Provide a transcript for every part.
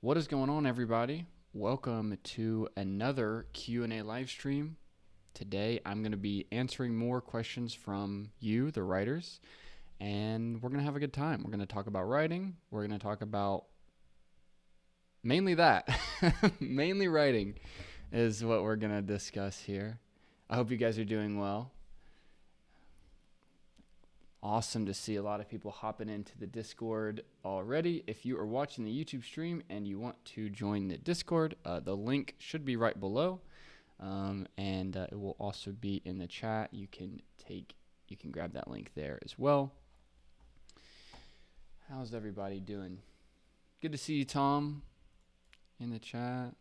What is going on, everybody? Welcome to another Q&A live stream. Today, I'm going to be answering more questions from you, the writers, and we're going to have a good time. We're going to talk about writing. We're going to talk about mainly that. Mainly writing is what we're going to discuss here. I hope you guys are doing well. Awesome to see a lot of people hopping into the Discord already. If you are watching the YouTube stream and you want to join the Discord, the link should be right below, and it will also be in the chat. You can grab that link there as well. How's everybody doing? Good to see you, Tom, in the chat.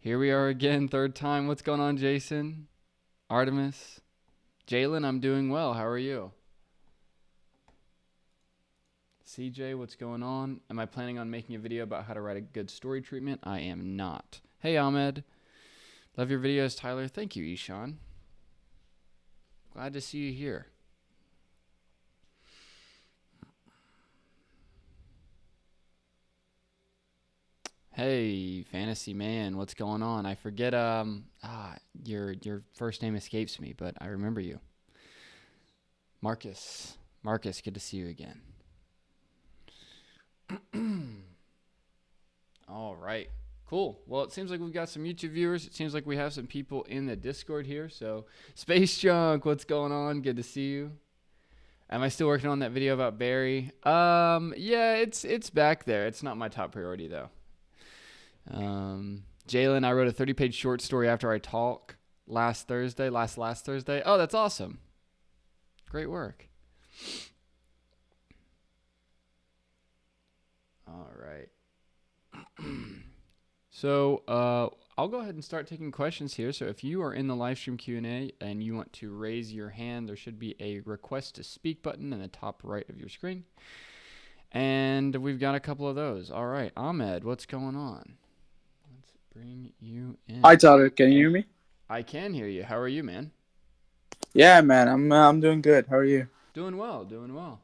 Here we are again, third time. What's going on, Jason? Artemis? Jalen, I'm doing well. How are you? CJ, what's going on? Am I planning on making a video about how to write a good story treatment? I am not. Hey, Ahmed. Love your videos, Tyler. Thank you, Ishan. Glad to see you here. Hey, Fantasy Man, what's going on? I forget your first name escapes me, but I remember you. Marcus, good to see you again. All right, cool. Well, it seems like we've got some YouTube viewers. It seems like we have some people in the Discord here. So, Space Junk, what's going on? Good to see you. Am I still working on that video about Barry? Yeah, it's back there. It's not my top priority though. Jalen, I wrote a 30-page short story after I talk last Thursday. Oh, that's awesome. Great work. All right. So I'll go ahead and start taking questions here. So if you are in the live stream Q&A and you want to raise your hand, there should be a request to speak button in the top right of your screen. And we've got a couple of those. All right, Ahmed, what's going on? Let's bring you in. Hi, Tyler. Can you hear me? I can hear you. How are you, man? Yeah, man. I'm doing good. How are you? Doing well.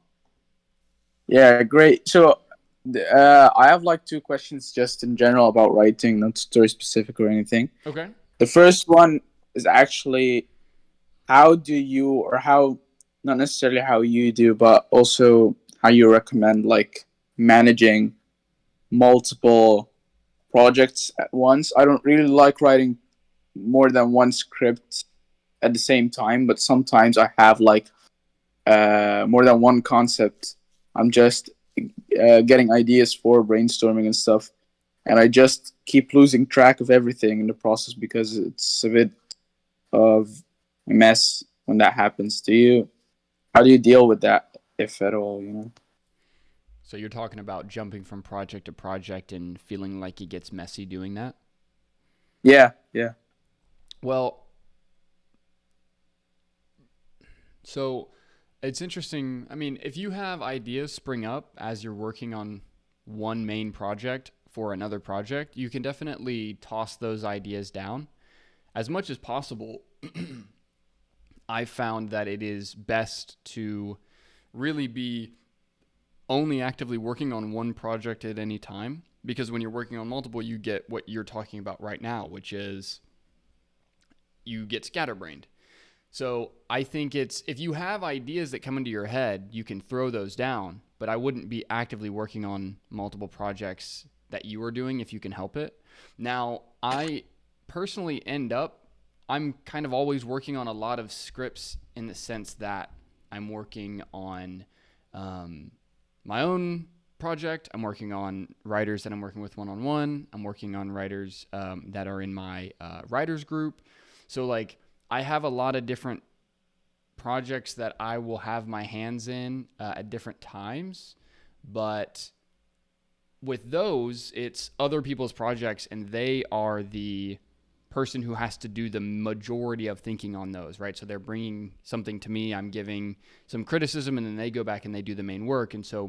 Yeah, great. So, I have like two questions just in general about writing, not story specific or anything. Okay. The first one is actually how do you, or how, not necessarily how you do, but also how you recommend like managing multiple projects at once. I don't really like writing more than one script at the same time, but sometimes I have like more than one concept. I'm just getting ideas for brainstorming and stuff, and I just keep losing track of everything in the process because it's a bit of a mess when that happens. How do you deal with that, if at all? So you're talking about jumping from project to project and feeling like it gets messy doing that? Yeah. Well, so it's interesting. I mean, if you have ideas spring up as you're working on one main project for another project, you can definitely toss those ideas down. As much as possible, I found that it is best to really be only actively working on one project at any time, because when you're working on multiple, you get what you're talking about right now, which is you get scatterbrained. So I think if you have ideas that come into your head, you can throw those down, but I wouldn't be actively working on multiple projects that you are doing if you can help it. Now, I personally I'm kind of always working on a lot of scripts in the sense that I'm working on my own project. I'm working on writers that I'm working with one-on-one. I'm working on writers that are in my writers group. So like I have a lot of different projects that I will have my hands in at different times, but with those, it's other people's projects and they are the person who has to do the majority of thinking on those, right? So they're bringing something to me, I'm giving some criticism, and then they go back and they do the main work. And so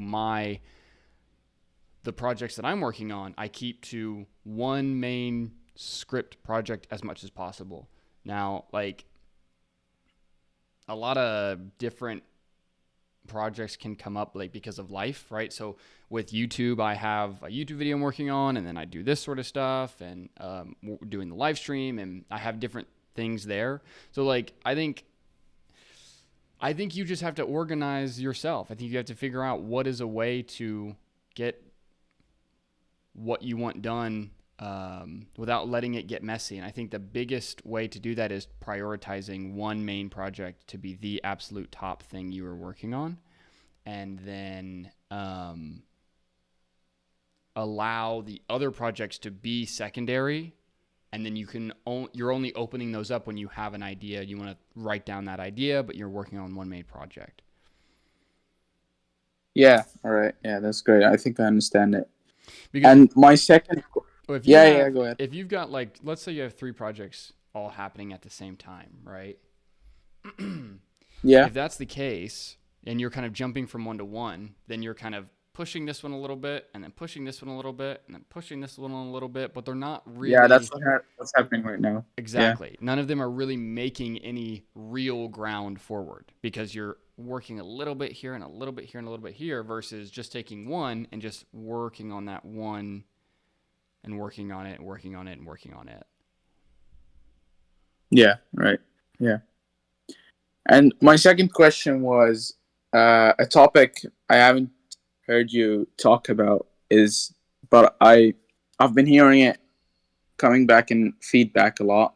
the projects that I'm working on, I keep to one main script project as much as possible. Now, like a lot of different projects can come up like because of life, right? So with YouTube, I have a YouTube video I'm working on, and then I do this sort of stuff, and doing the live stream, and I have different things there. So like I think you just have to organize yourself. I think you have to figure out what is a way to get what you want done without letting it get messy. And I think the biggest way to do that is prioritizing one main project to be the absolute top thing you are working on, and then allow the other projects to be secondary. And then you're only opening those up when you have an idea. You want to write down that idea, but you're working on one main project. Yeah. All right. Yeah, that's great. I think I understand it. Because And my second. Yeah, go ahead. If you've got like, let's say you have 3 projects all happening at the same time, right? Yeah. If that's the case, and you're kind of jumping from one to one, then you're kind of pushing this one a little bit, and then pushing this one a little bit, and then pushing this one a little bit, but they're not really. Yeah, that's what's happening right now. Exactly. Yeah. None of them are really making any real ground forward, because you're working a little bit here and a little bit here and a little bit here, versus just taking one and just working on that one and working on it and working on it and working on it. Yeah, right. Yeah. And my second question was a topic I haven't heard you talk about but I've been hearing it coming back in feedback a lot.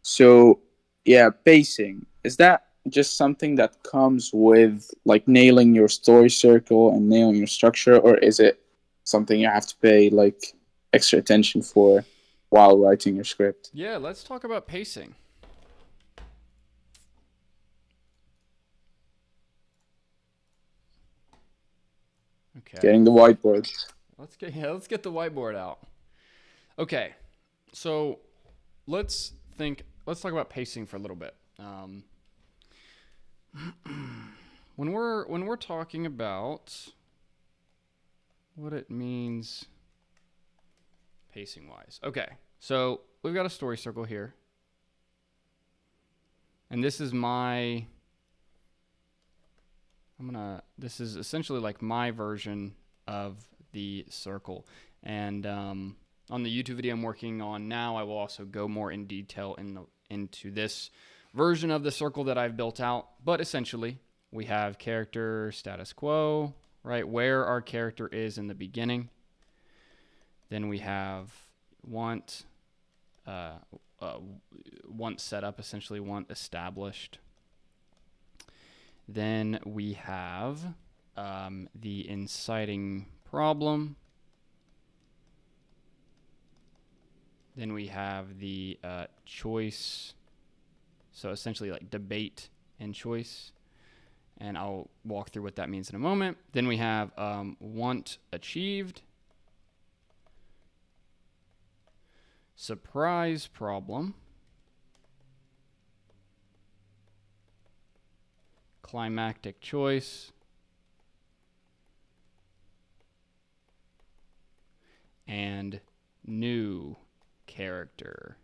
So yeah, pacing. Is that just something that comes with like nailing your story circle and nailing your structure, or is it something you have to pay like extra attention for while writing your script? Yeah, let's talk about pacing. Okay. Getting the whiteboard. Let's get the whiteboard out. Okay. So let's talk about pacing for a little bit. When we're talking about what it means pacing wise. Okay. So we've got a story circle here. And this is this is essentially like my version of the circle. And on the YouTube video I'm working on now, I will also go more in detail into this version of the circle that I've built out. But essentially, we have character status quo, right? Where our character is in the beginning. Then we have want set up, essentially want established. Then we have the inciting problem. Then we have the choice. So essentially like debate and choice. And I'll walk through what that means in a moment. Then we have want achieved. Surprise problem. Climactic choice. And new character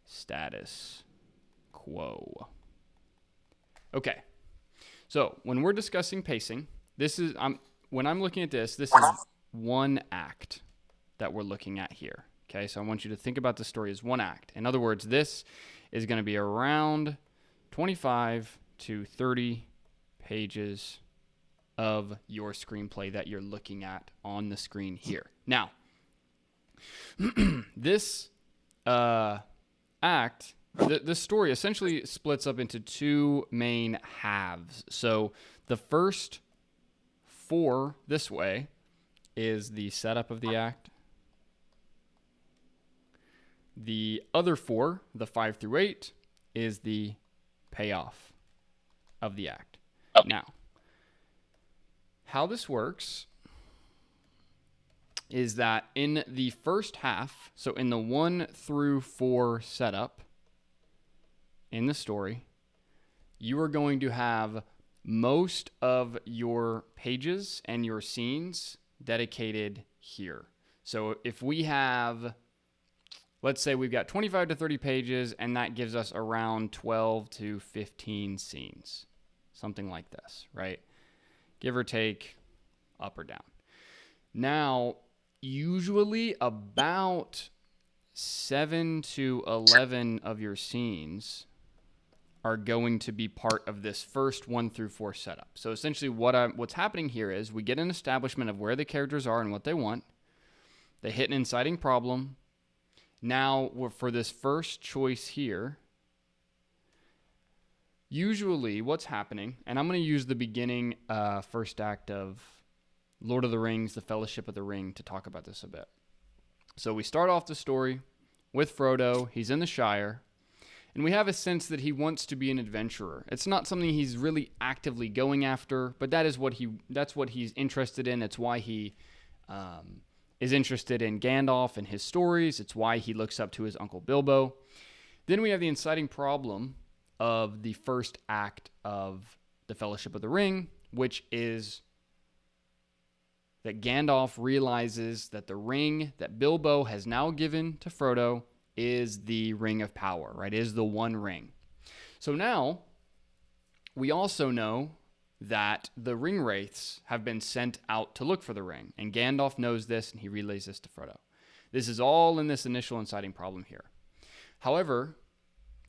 status quo. Okay. So when we're discussing pacing, when I'm looking at this is one act that we're looking at here. Okay, so I want you to think about the story as one act. In other words, this is going to be around 25 to 30 pages of your screenplay that you're looking at on the screen here. Now, this act, the story essentially splits up into 2 main halves. So the first 4 this way is the setup of the act. The other 4, the 5 through 8, is the payoff of the act. Okay. Now, how this works is that in the first half, so in the 1 through 4 setup in the story, you are going to have most of your pages and your scenes dedicated here. So if we have, let's say we've got 25 to 30 pages, and that gives us around 12 to 15 scenes. something like this, right? Give or take, up or down. Now, usually about 7 to 11 of your scenes are going to be part of this first 1 through 4 setup. So essentially what's happening here is we get an establishment of where the characters are and what they want. They hit an inciting problem. Now, for this first choice here, usually what's happening, and I'm going to use the beginning first act of Lord of the Rings, The Fellowship of the Ring, to talk about this a bit. So we start off the story with Frodo. He's in the Shire, and we have a sense that he wants to be an adventurer. It's not something he's really actively going after, but that's what he's interested in. It's why he is interested in Gandalf and his stories. It's why he looks up to his Uncle Bilbo. Then we have the inciting problem of the first act of The Fellowship of the Ring, which is that Gandalf realizes that the ring that Bilbo has now given to Frodo is the Ring of Power, right? Is the One Ring. So now we also know that the ring wraiths have been sent out to look for the ring, and Gandalf knows this, and he relays this to Frodo. This is all in this initial inciting problem here. However,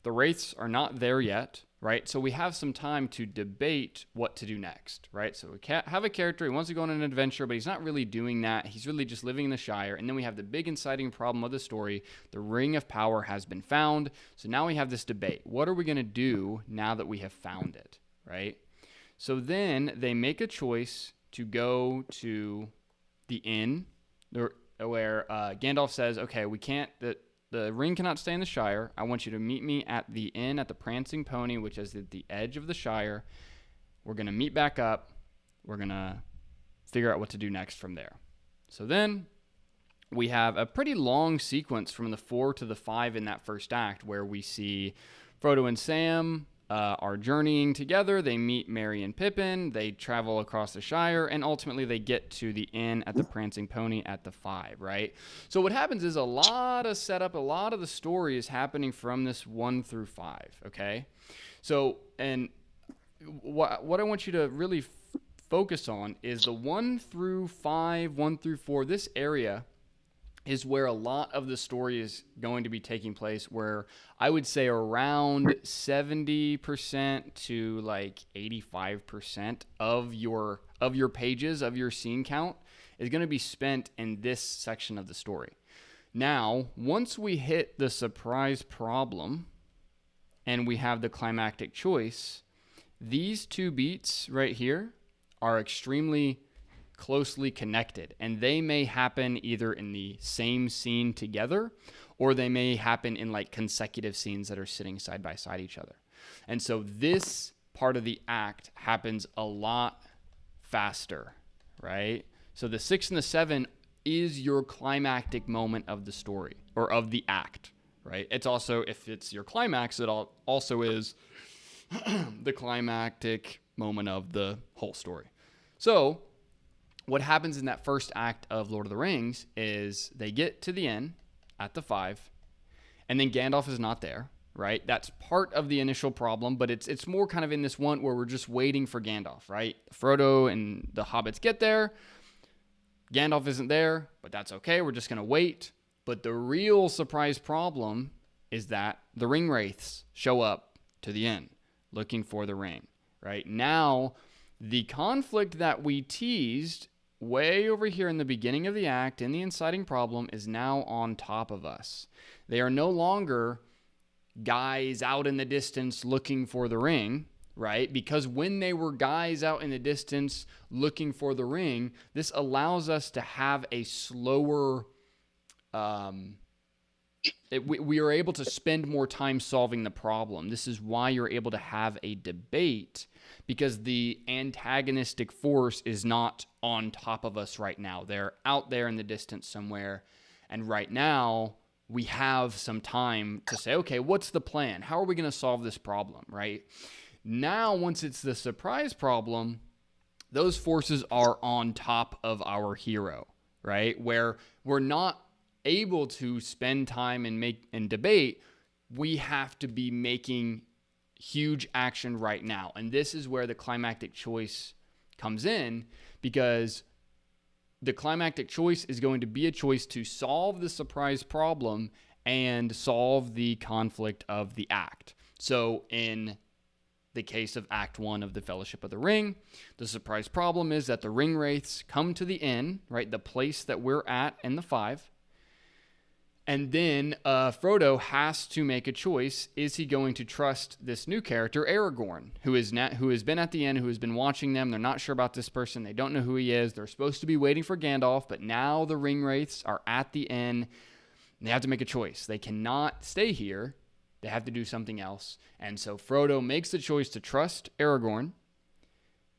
the wraiths are not there yet, right? So we have some time to debate what to do next, right? So we have a character, he wants to go on an adventure, but he's not really doing that. He's really just living in the Shire. And then we have the big inciting problem of the story. The Ring of Power has been found. So now we have this debate. What are we going to do now that we have found it, right? So then they make a choice to go to the inn where Gandalf says, okay, we can't, the ring cannot stay in the Shire. I want you to meet me at the inn at the Prancing Pony, which is at the edge of the Shire. We're going to meet back up. We're going to figure out what to do next from there. So then we have a pretty long sequence from the 4 to the 5 in that first act where we see Frodo and Sam are journeying together. They meet Merry and Pippin. They travel across the Shire, and ultimately they get to the inn at the Prancing Pony at the 5, right? So what happens is a lot of setup, a lot of the story is happening from this 1 through 5, okay? So, and what I want you to really focus on is the 1 through 5, 1 through 4, this area is where a lot of the story is going to be taking place, where I would say around 70% to like 85% of your pages, of your scene count, is going to be spent in this section of the story. Now, once we hit the surprise problem and we have the climactic choice, these two beats right here are extremely closely connected, and they may happen either in the same scene together, or they may happen in like consecutive scenes that are sitting side by side each other. And so this part of the act happens a lot faster, right? So the 6 and the 7 is your climactic moment of the story, or of the act, right? It's also, if it's your climax, it also is the climactic moment of the whole story. So what happens in that first act of Lord of the Rings is they get to the inn at the 5, and then Gandalf is not there, right? That's part of the initial problem, but it's more kind of in this one where we're just waiting for Gandalf, right? Frodo and the hobbits get there. Gandalf isn't there, but that's okay. We're just going to wait. But the real surprise problem is that the ring wraiths show up to the inn looking for the ring, right? Now, the conflict that we teased way over here in the beginning of the act in the inciting problem is now on top of us. They are no longer guys out in the distance looking for the ring, right? Because when they were guys out in the distance looking for the ring, this allows us to have a slower, we are able to spend more time solving the problem. This is why you're able to have a debate, because the antagonistic force is not on top of us right now. They're out there in the distance somewhere. And right now, we have some time to say, okay, what's the plan? How are we going to solve this problem, right? Now, once it's the surprise problem, those forces are on top of our hero, right? Where we're not able to spend time and debate. We have to be making huge action right now. And this is where the climactic choice comes in, because the climactic choice is going to be a choice to solve the surprise problem and solve the conflict of the act. So in the case of Act 1 of the Fellowship of the Ring, the surprise problem is that the ring wraiths come to the inn, right, the place that we're at in the 5. And then Frodo has to make a choice. Is he going to trust this new character, Aragorn, who has been at the inn, who has been watching them? They're not sure about this person. They don't know who he is. They're supposed to be waiting for Gandalf, but now the ring wraiths are at the inn. And they have to make a choice. They cannot stay here. They have to do something else. And so Frodo makes the choice to trust Aragorn.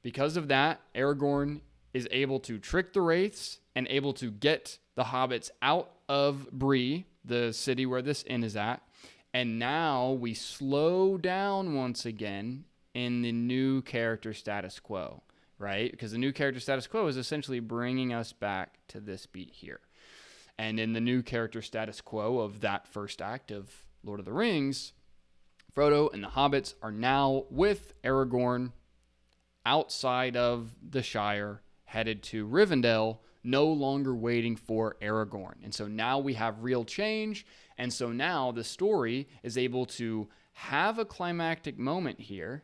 Because of that, Aragorn is able to trick the wraiths and able to get the hobbits out of Bree, the city where this inn is at. And now we slow down once again in the new character status quo, right? Because the new character status quo is essentially bringing us back to this beat here. And in the new character status quo of that first act of Lord of the Rings, Frodo and the hobbits are now with Aragorn outside of the Shire, headed to Rivendell, no longer waiting for Aragorn. And so now we have real change. And so now the story is able to have a climactic moment here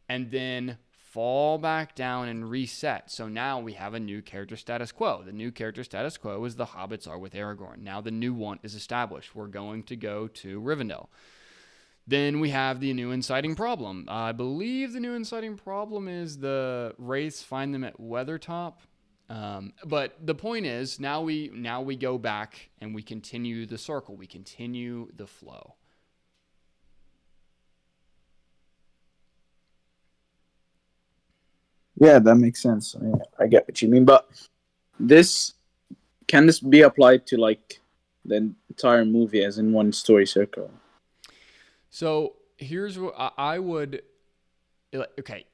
and then fall back down and reset. So now we have a new character status quo. The new character status quo is the hobbits are with Aragorn. Now the new one is established. We're going to go to Rivendell. Then we have the new inciting problem. I believe the new inciting problem is the wraiths find them at Weathertop. But the point is, now we go back and we continue the circle. We continue the flow. Yeah, that makes sense. I mean, I get what you mean, but can this be applied to like the entire movie as in one story circle? So here's what I would. Okay.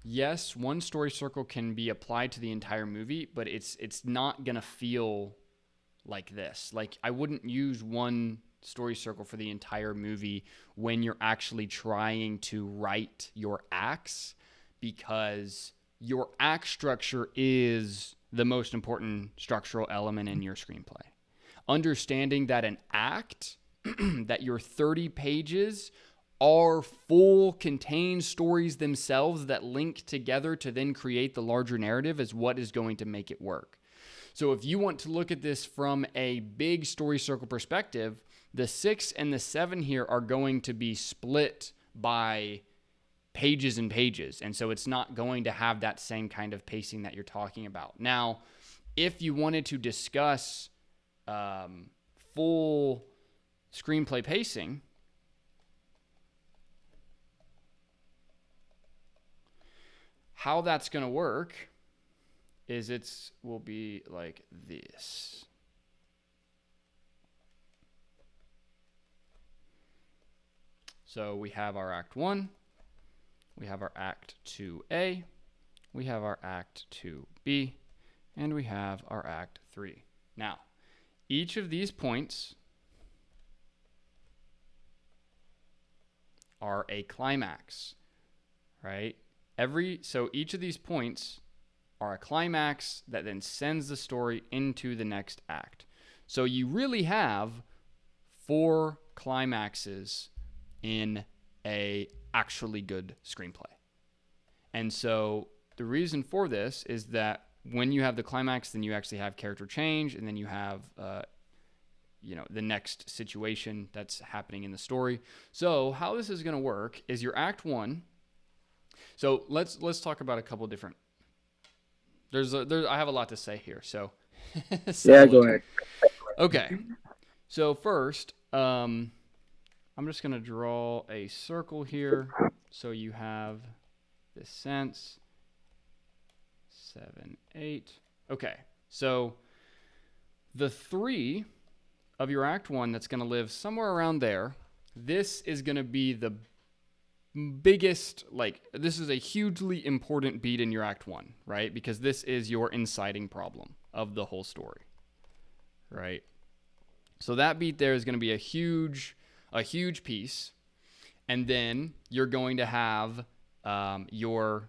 Yes, one story circle can be applied to the entire movie, but it's not gonna feel like this. Like, I wouldn't use one story circle for the entire movie when you're actually trying to write your acts, because your act structure is the most important structural element in your screenplay. Understanding that an act, that your 30 pages are full contained stories themselves that link together to then create the larger narrative is what is going to make it work. So if you want to look at this from a big story circle perspective, the 6 and the 7 here are going to be split by pages and pages. And so it's not going to have that same kind of pacing that you're talking about. Now, if you wanted to discuss full screenplay pacing, how that's going to work is will be like this. So we have our Act 1, we have our Act 2A, we have our Act 2B, and we have our Act 3. Now, each of these points are a climax, right? So each of these points are a climax that then sends the story into the next act. So you really have 4 climaxes in a actually good screenplay. And so the reason for this is that when you have the climax, then you actually have character change, and then you have the next situation that's happening in the story. So how this is going to work is your Act 1. So let's talk about a couple different. I have a lot to say here, so. Yeah, go ahead. Okay, so first, I'm just gonna draw a circle here, so you have this sense. 7, 8. Okay, so the 3 of your Act 1 that's gonna live somewhere around there. This is gonna be the biggest, this is a hugely important beat in your Act 1, right? Because this is your inciting problem of the whole story, right? So that beat there is going to be a huge piece. And then you're going to have your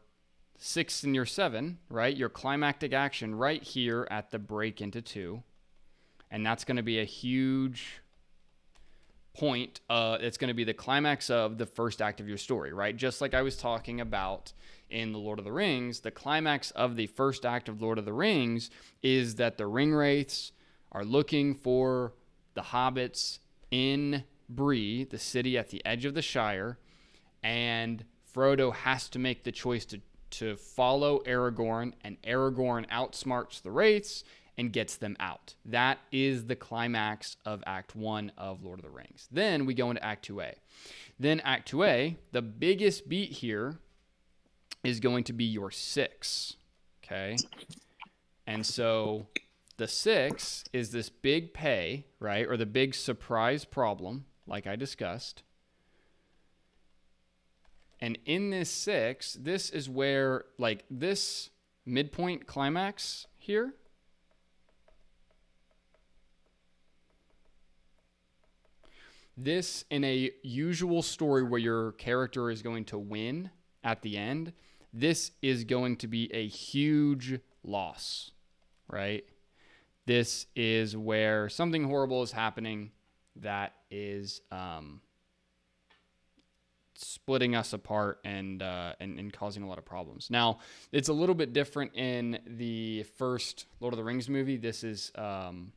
6 and your 7, right? Your climactic action right here at the break into 2. And that's going to be a huge point. It's going to be the climax of the first act of your story, right? Just like I was talking about in The Lord of the Rings, the climax of the first act of Lord of the Rings is that the Ringwraiths are looking for the hobbits in Bree, the city at the edge of the Shire, and Frodo has to make the choice to follow Aragorn, and Aragorn outsmarts the Wraiths and gets them out. That is the climax of Act 1 of Lord of the Rings. Then we go into Act 2A. Then Act 2A, the biggest beat here is going to be your 6, okay? And so the 6 is this big pay, right, or the big surprise problem, like I discussed. And in this 6, this is where, like, this midpoint climax here, this, in a usual story where your character is going to win at the end, this is going to be a huge loss, right? This is where something horrible is happening that is splitting us apart and causing a lot of problems. Now, it's a little bit different in the first Lord of the Rings movie. This is kind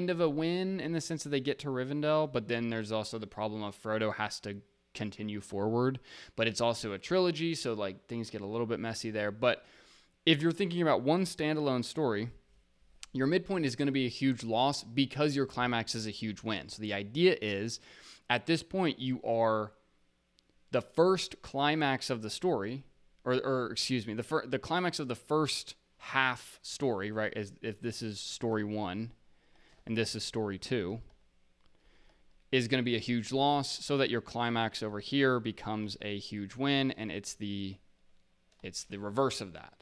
of a win in the sense that they get to Rivendell, but then there's also the problem of Frodo has to continue forward. But it's also a trilogy, so like things get a little bit messy there. But if you're thinking about one standalone story, your midpoint is going to be a huge loss because your climax is a huge win. So the idea is, at this point, you are the first climax of the story, or excuse me, the climax of the first half story, right? If this is story 1 and this is story 2, is going to be a huge loss, so that your climax over here becomes a huge win, and it's the reverse of that.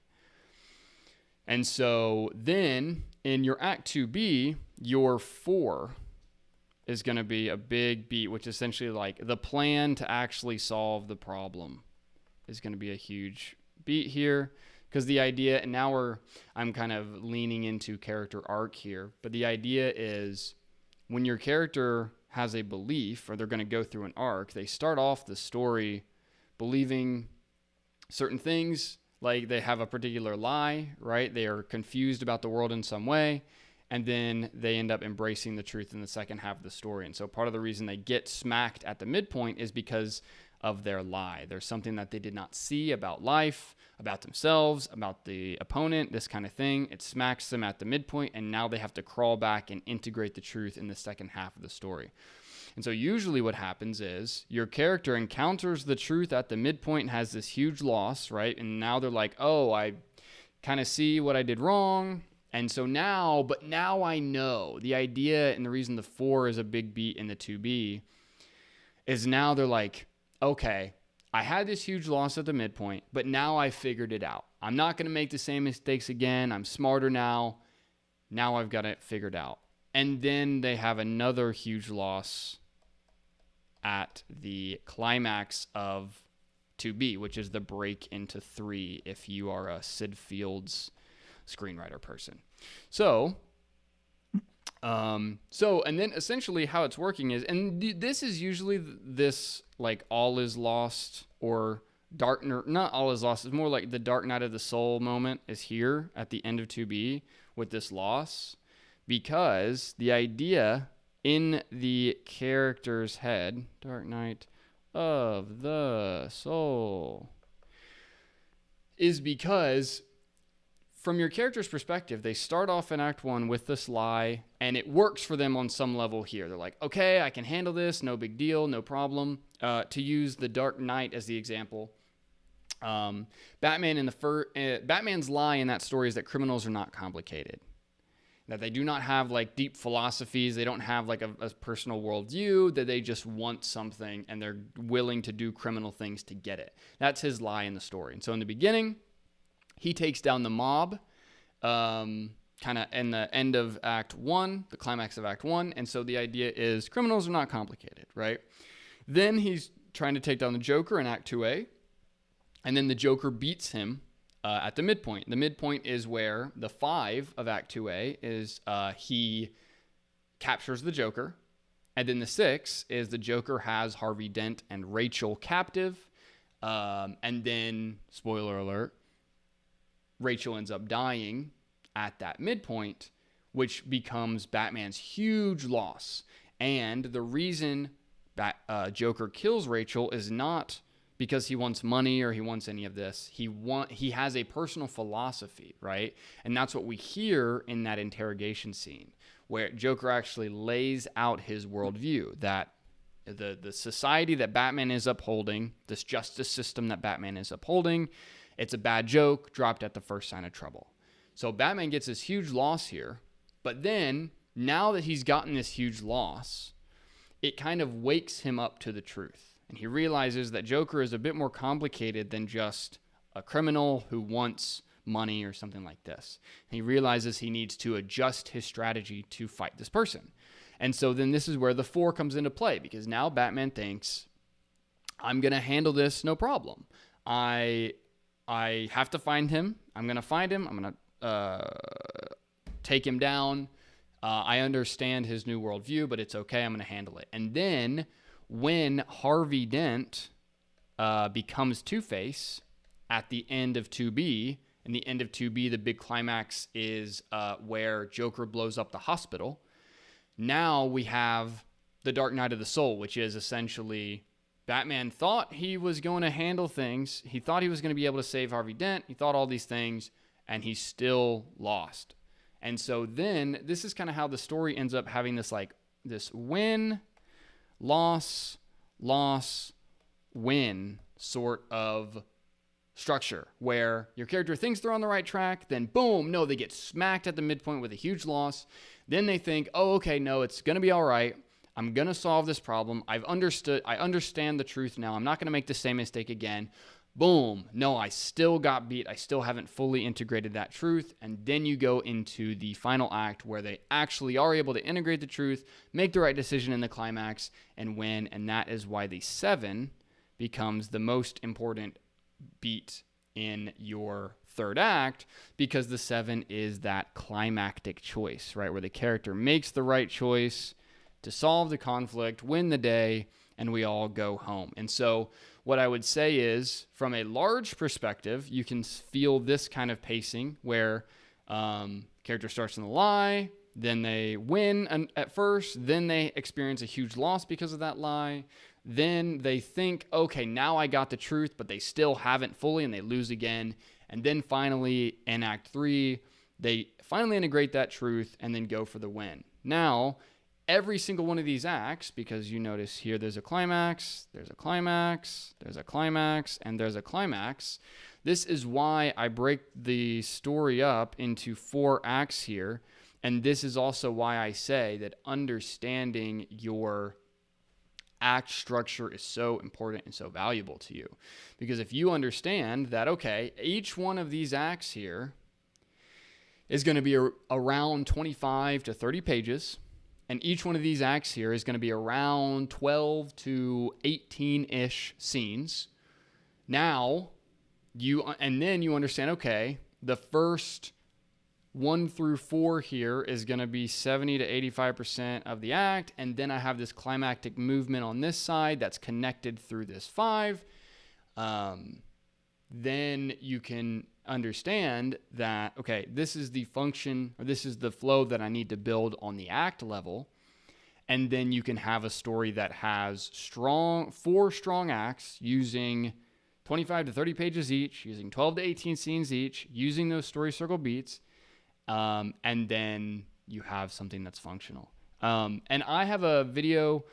And so then in your Act 2B, your 4 is going to be a big beat, which is essentially like the plan to actually solve the problem is going to be a huge beat here. Because the idea, and now I'm kind of leaning into character arc here, but the idea is when your character has a belief, or they're going to go through an arc, they start off the story believing certain things, like they have a particular lie, right? They are confused about the world in some way, and then they end up embracing the truth in the second half of the story. And so part of the reason they get smacked at the midpoint is because of their lie. There's something that they did not see about life, about themselves, about the opponent, this kind of thing. It smacks them at the midpoint, and now they have to crawl back and integrate the truth in the second half of the story. And so usually what happens is your character encounters the truth at the midpoint and has this huge loss, right? And now they're like, oh, I kind of see what I did wrong. And so now I know. The idea, and the reason the 4 is a big beat in the 2B, is now they're like, okay, I had this huge loss at the midpoint, but now I figured it out. I'm not going to make the same mistakes again. I'm smarter now. Now I've got it figured out. And then they have another huge loss at the climax of 2B, which is the break into 3 if you are a Sid Fields screenwriter person. And then essentially how it's working is, and this is usually this like all is lost, or not all is lost, it's more like the Dark Night of the Soul moment is here at the end of 2B with this loss, because the idea in the character's head, Dark Night of the Soul, is because from your character's perspective, they start off in Act 1 with this lie, and it works for them on some level here. They're like, okay, I can handle this, no big deal, no problem. To use the Dark Knight as the example, Batman's lie in that story is that criminals are not complicated, that they do not have like deep philosophies, they don't have like a personal worldview, that they just want something and they're willing to do criminal things to get it. That's his lie in the story. And so in the beginning, he takes down the mob, kind of in the end of Act 1, the climax of Act 1. And so the idea is criminals are not complicated, right? Then he's trying to take down the Joker in Act 2A, and then the Joker beats him at the midpoint. The midpoint is where the 5 of Act 2A is he captures the Joker, and then the 6 is the Joker has Harvey Dent and Rachel captive, and then, spoiler alert, Rachel ends up dying at that midpoint, which becomes Batman's huge loss. And the reason Joker kills Rachel is not because he wants money or he wants any of this. He has a personal philosophy, right? And that's what we hear in that interrogation scene, where Joker actually lays out his worldview, that the society that Batman is upholding, this justice system that Batman is upholding, it's a bad joke dropped at the first sign of trouble. So Batman gets this huge loss here, but then now that he's gotten this huge loss, it kind of wakes him up to the truth. And he realizes that Joker is a bit more complicated than just a criminal who wants money or something like this. And he realizes he needs to adjust his strategy to fight this person. And so then this is where the 4 comes into play, because now Batman thinks, I'm going to handle this no problem. I have to find him. I'm going to find him. I'm going to take him down. I understand his new worldview, but it's okay. I'm going to handle it. And then when Harvey Dent becomes Two-Face at the end of 2B, in the end of 2B, the big climax is where Joker blows up the hospital. Now we have the Dark Knight of the Soul, which is essentially Batman thought he was going to handle things. He thought he was going to be able to save Harvey Dent. He thought all these things, and he still lost. And so then this is kind of how the story ends up having this win, loss, win sort of structure, where your character thinks they're on the right track, then boom, no, they get smacked at the midpoint with a huge loss. Then they think, oh, okay, no, it's going to be all right. I'm going to solve this problem. I understand the truth now. I'm not going to make the same mistake again. Boom. No, I still got beat. I still haven't fully integrated that truth. And then you go into the final act where they actually are able to integrate the truth, make the right decision in the climax, and win. And that is why the 7 becomes the most important beat in your third act, because the 7 is that climactic choice, right? Where the character makes the right choice to solve the conflict, win the day, and we all go home. And so what I would say is, from a large perspective, you can feel this kind of pacing where character starts in the lie, then they win at first, then they experience a huge loss because of that lie. Then they think, okay, now I got the truth, but they still haven't fully, and they lose again. And then finally, in Act 3, they finally integrate that truth and then go for the win. Now, every single one of these acts, because you notice here there's a climax, there's a climax, there's a climax, and there's a climax. This is why I break the story up into 4 acts here. And this is also why I say that understanding your act structure is so important and so valuable to you. Because if you understand that, okay, each one of these acts here is going to be around 25 to 30 pages, and each one of these acts here is going to be around 12 to 18-ish scenes. Now, then you understand, okay, the first 1 through 4 here is going to be 70 to 85% of the act, and then I have this climactic movement on this side that's connected through this 5. Then you can understand that, okay, this is the function, or this is the flow that I need to build on the act level, and then you can have a story that has 4 strong acts using 25 to 30 pages each, using 12 to 18 scenes each, using those story circle beats, and then you have something that's functional. And I have a video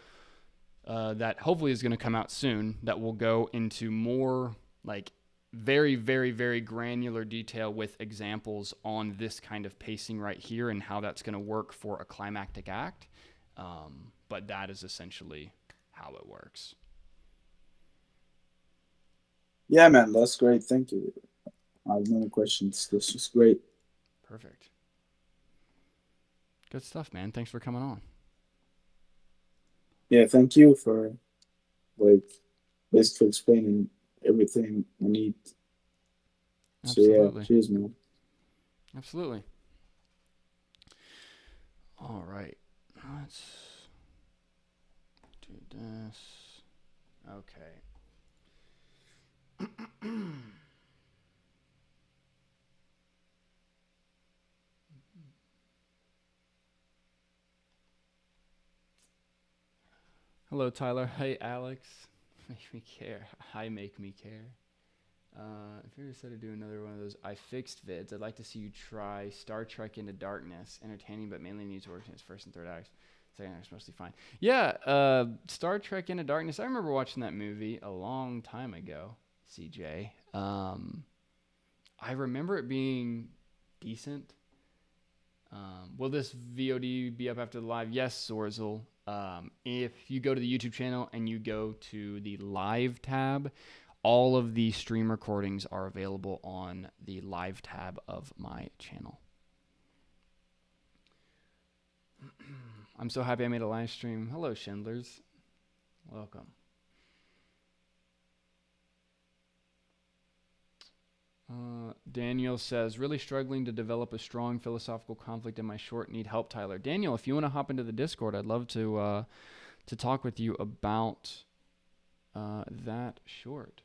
that hopefully is going to come out soon that will go into more like very, very, very granular detail with examples on this kind of pacing right here and how that's going to work for a climactic act. But that is essentially how it works. Yeah, man, that's great. Thank you. I have no questions. This was great. Perfect. Good stuff, man. Thanks for coming on. Yeah, thank you for like basically explaining everything I need. So yeah, Absolutely. cheers, man. Absolutely. All right. Let's do this. Okay. Hello, Tyler. Hey, Alex. Make me care. Hi, make me care. If you ever decided to do another one of those I fixed vids, I'd like to see you try Star Trek Into Darkness. Entertaining, but mainly needs work in its first and third acts. Second act's mostly fine. Yeah, Star Trek Into Darkness. I remember watching that movie a long time ago, CJ. I remember it being decent. Will this VOD be up after the live? Yes, Sorzel. If you go to the YouTube channel and you go to the live tab, all of the stream recordings are available on the live tab of my channel. I'm so happy I made a live stream. Hello, Schindlers. Welcome. Daniel says, really struggling to develop a strong philosophical conflict in my short. Need help, Tyler. Daniel, if you want to hop into the Discord, I'd love to talk with you about that short.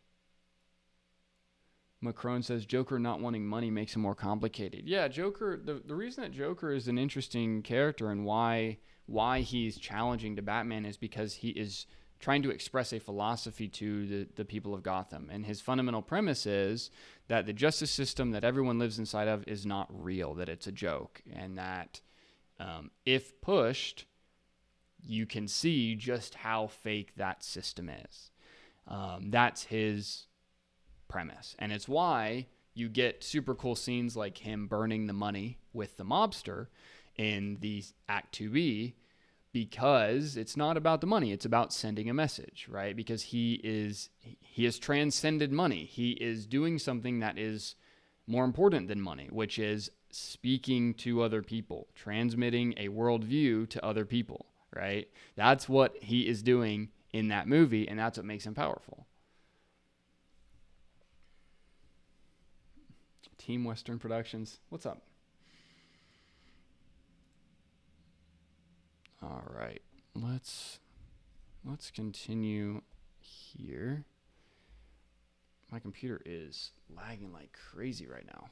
Macron says, Joker not wanting money makes him more complicated. Yeah, Joker, the reason that Joker is an interesting character and why he's challenging to Batman is because he is trying to express a philosophy to the people of Gotham. And his fundamental premise is that the justice system that everyone lives inside of is not real, that it's a joke. And that if pushed, you can see just how fake that system is. That's his premise. And it's why you get super cool scenes like him burning the money with the mobster in the Act 2B, because it's not about the money, it's about sending a message, right? Because he has transcended money. He is doing something that is more important than money, which is speaking to other people, transmitting a worldview to other people, right? That's what he is doing in that movie, and that's what makes him powerful. Team Western Productions, what's up? All right, let's continue here. My computer is lagging like crazy right now.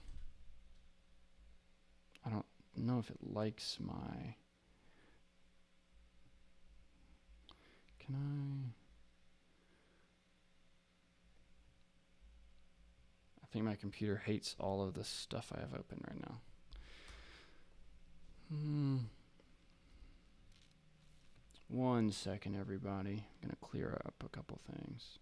I don't know if it likes my... Can I think my computer hates all of the stuff I have open right now. One second, everybody. I'm going to clear up a couple things.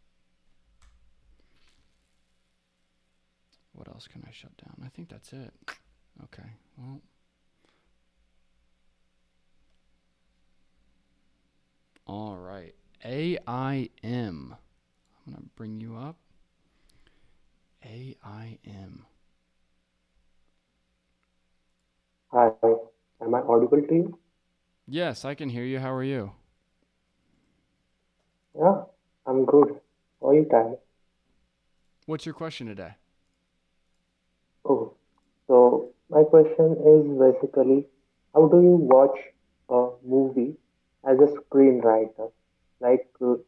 What else can I shut down? I think that's it. Okay, well. All right. AIM. I'm going to bring you up. AIM. Hi, am I audible to you? Yes, I can hear you. How are you? Yeah, I'm good. How are you, Tyler? What's your question today? Oh, so my question is basically, how do you watch a movie as a screenwriter? Like, do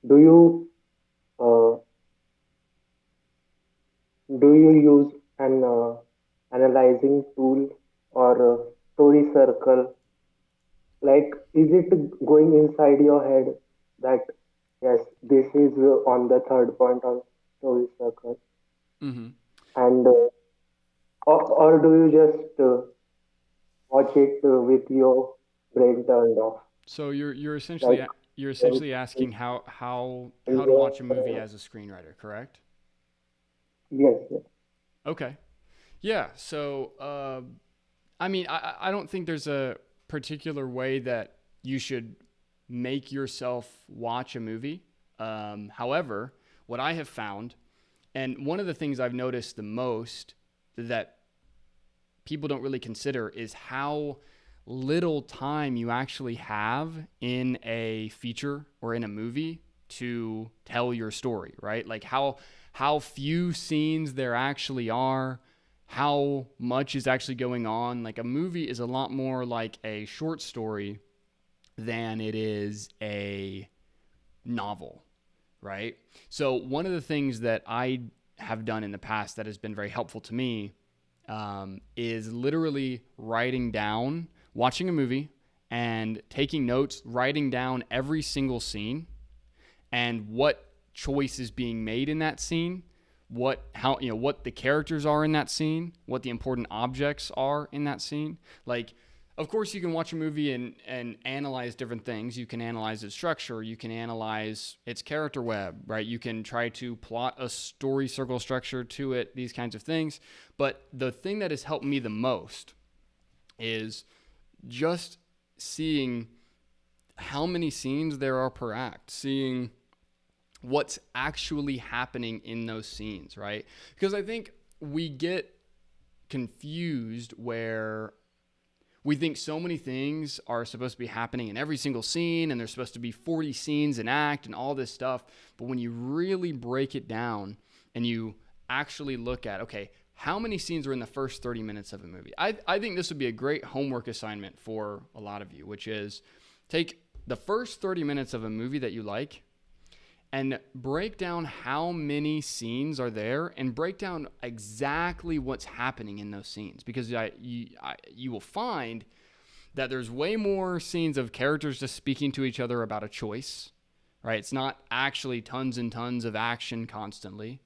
you uh, do you use an analyzing tool or a story circle? Like, is it going inside your head that yes, this is on the third point of story circle, Mm-hmm. and or do you just watch it with your brain turned off? So you're Like, essentially when, asking how when to watch a you're, movie as a screenwriter, correct? yes, yes. Okay. Yeah. So I mean, I don't think there's a particular way that you should make yourself watch a movie. However, what I have found, and one of the things I've noticed the most that people don't really consider, is how little time you actually have in a feature or in a movie to tell your story, right? Like how few scenes there actually are, how much is actually going on. Like a movie is a lot more like a short story than it is a novel, right? So one of the things that I have done in the past that has been very helpful to me is literally writing down, watching a movie and taking notes, writing down every single scene and what choice is being made in that scene, what the characters are in that scene, what the important objects are in that scene. Like, of course, you can watch a movie and analyze different things. You can analyze its structure. You can analyze its character web, right? You can try to plot a story circle structure to it, these kinds of things. But the thing that has helped me the most is just seeing how many scenes there are per act, seeing what's actually happening in those scenes, right? Because I think we get confused where we think so many things are supposed to be happening in every single scene, and there's supposed to be 40 scenes an act and all this stuff. But when you really break it down and you actually look at, okay, how many scenes are in the first 30 minutes of a movie? I think this would be a great homework assignment for a lot of you, which is take the first 30 minutes of a movie that you like and break down how many scenes are there and break down exactly what's happening in those scenes. Because you will find that there's way more scenes of characters just speaking to each other about a choice, right? It's not actually tons and tons of action constantly.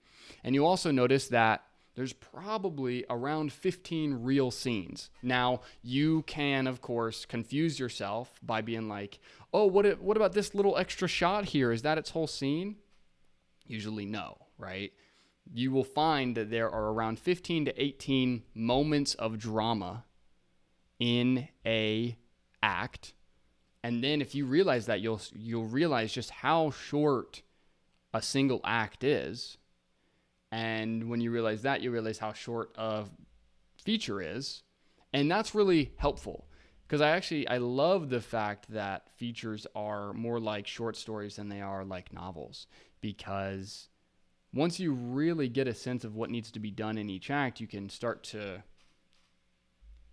And you also notice that there's probably around 15 real scenes. Now, you can, of course, confuse yourself by being like, oh, what about this little extra shot here? Is that its whole scene? Usually no, right? You will find that there are around 15 to 18 moments of drama in a act. And then if you realize that, you'll realize just how short a single act is. And when you realize that, you realize how short a feature is. And that's really helpful because I love the fact that features are more like short stories than they are like novels, because once you really get a sense of what needs to be done in each act, you can start to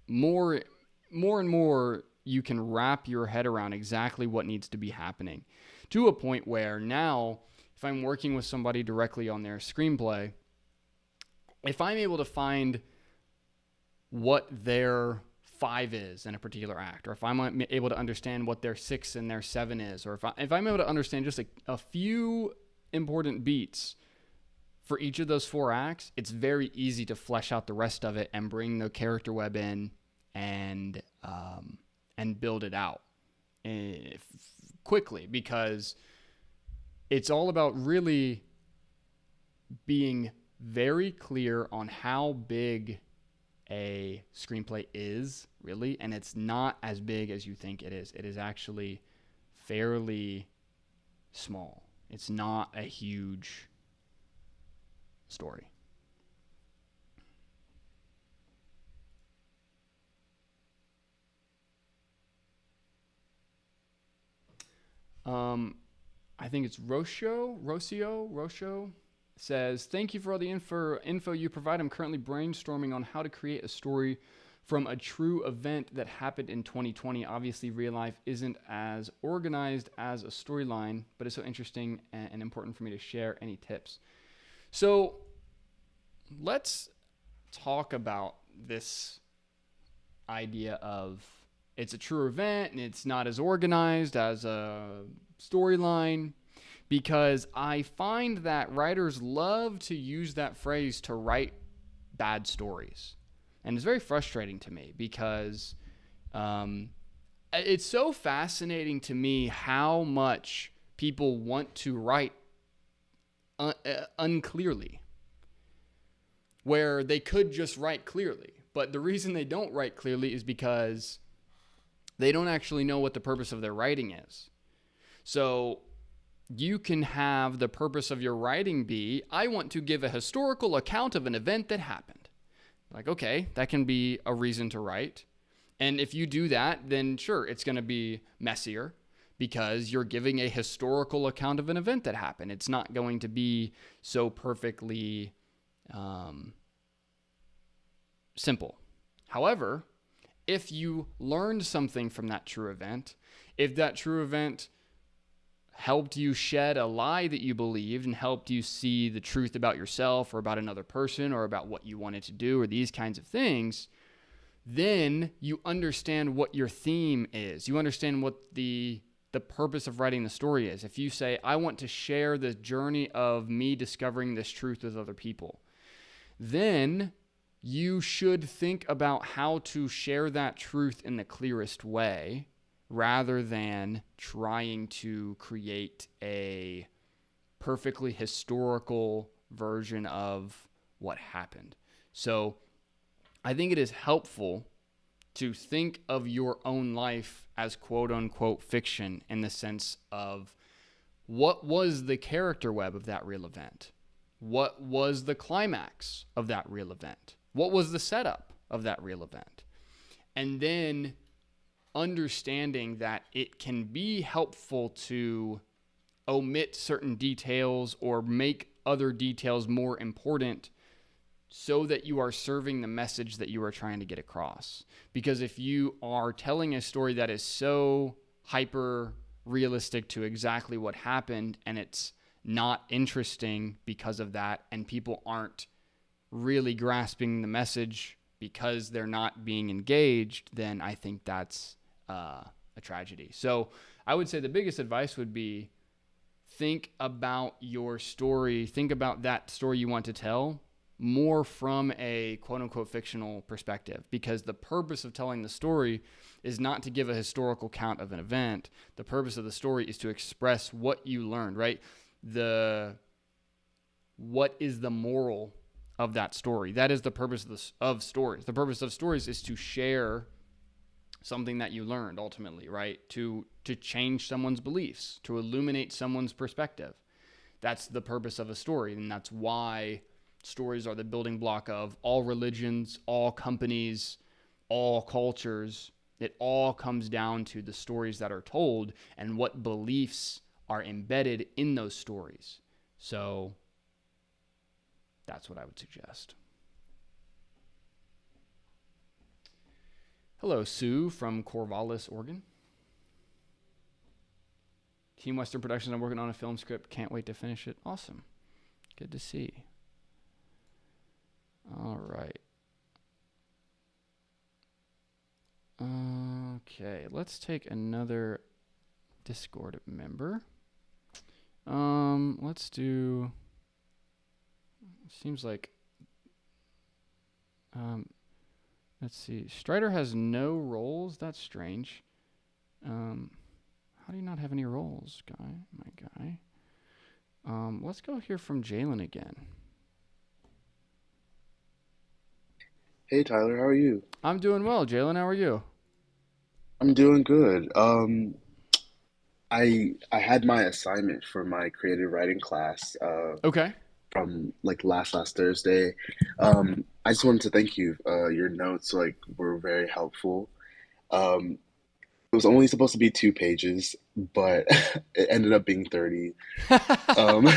more and more you can wrap your head around exactly what needs to be happening, to a point where now if I'm working with somebody directly on their screenplay, if I'm able to find what their 5 is in a particular act, or if I'm able to understand what their 6 and their 7 is, or if I'm able to understand just a few important beats for each of those 4 acts, it's very easy to flesh out the rest of it and bring the character web in and build it out quickly, because it's all about really being very clear on how big a screenplay is, really, and it's not as big as you think it is. It is actually fairly small. It's not a huge story. I think it's Rocio says, thank you for all the info you provide. I'm currently brainstorming on how to create a story from a true event that happened in 2020. Obviously, real life isn't as organized as a storyline, but it's so interesting and important for me to share. Any tips? So let's talk about this idea of it's a true event and it's not as organized as a storyline, because I find that writers love to use that phrase to write bad stories. And it's very frustrating to me because it's so fascinating to me how much people want to write unclearly, where they could just write clearly. But the reason they don't write clearly is because they don't actually know what the purpose of their writing is. So you can have the purpose of your writing be, I want to give a historical account of an event that happened. Like, okay, that can be a reason to write. And if you do that, then sure, it's going to be messier. because you're giving a historical account of an event that happened. It's not going to be so perfectly simple. However, if you learned something from that true event, if that true event helped you shed a lie that you believed and helped you see the truth about yourself or about another person or about what you wanted to do or these kinds of things, then you understand what your theme is. You understand what the purpose of writing the story is. If you say, I want to share the journey of me discovering this truth with other people, then you should think about how to share that truth in the clearest way rather than trying to create a perfectly historical version of what happened. So I think it is helpful to think of your own life as quote unquote fiction in the sense of what was the character web of that real event? What was the climax of that real event? What was the setup of that real event? And then understanding that it can be helpful to omit certain details or make other details more important so that you are serving the message that you are trying to get across. Because if you are telling a story that is so hyper realistic to exactly what happened and it's not interesting because of that, and people aren't really grasping the message because they're not being engaged, then I think that's a tragedy. So I would say the biggest advice would be think about your story, think about that story you want to tell more from a quote unquote fictional perspective, because the purpose of telling the story is not to give a historical count of an event. The purpose of the story is to express what you learned, right? What is the moral of that story? That is the purpose of stories. The purpose of stories is to share something that you learned ultimately, right? To change someone's beliefs, to illuminate someone's perspective. That's the purpose of a story, and that's why stories are the building block of all religions, all companies, all cultures. It all comes down to the stories that are told and what beliefs are embedded in those stories. So that's what I would suggest. Hello, Sue from Corvallis, Oregon. Team Western Productions, I'm working on a film script. Can't wait to finish it. Awesome. Good to see. All right. Okay, let's take another Discord member. Let's do. Seems like. Let's see. Strider has no roles. That's strange. How do you not have any roles, my guy? Let's go hear from Jalen again. Hey Tyler, how are you? I'm doing well, Jalen. How are you? I'm doing good. I had my assignment for my creative writing class Okay. from like last Thursday. I just wanted to thank you. Your notes were very helpful. Um, it was only supposed to be 2 pages, but it ended up being 30. Um,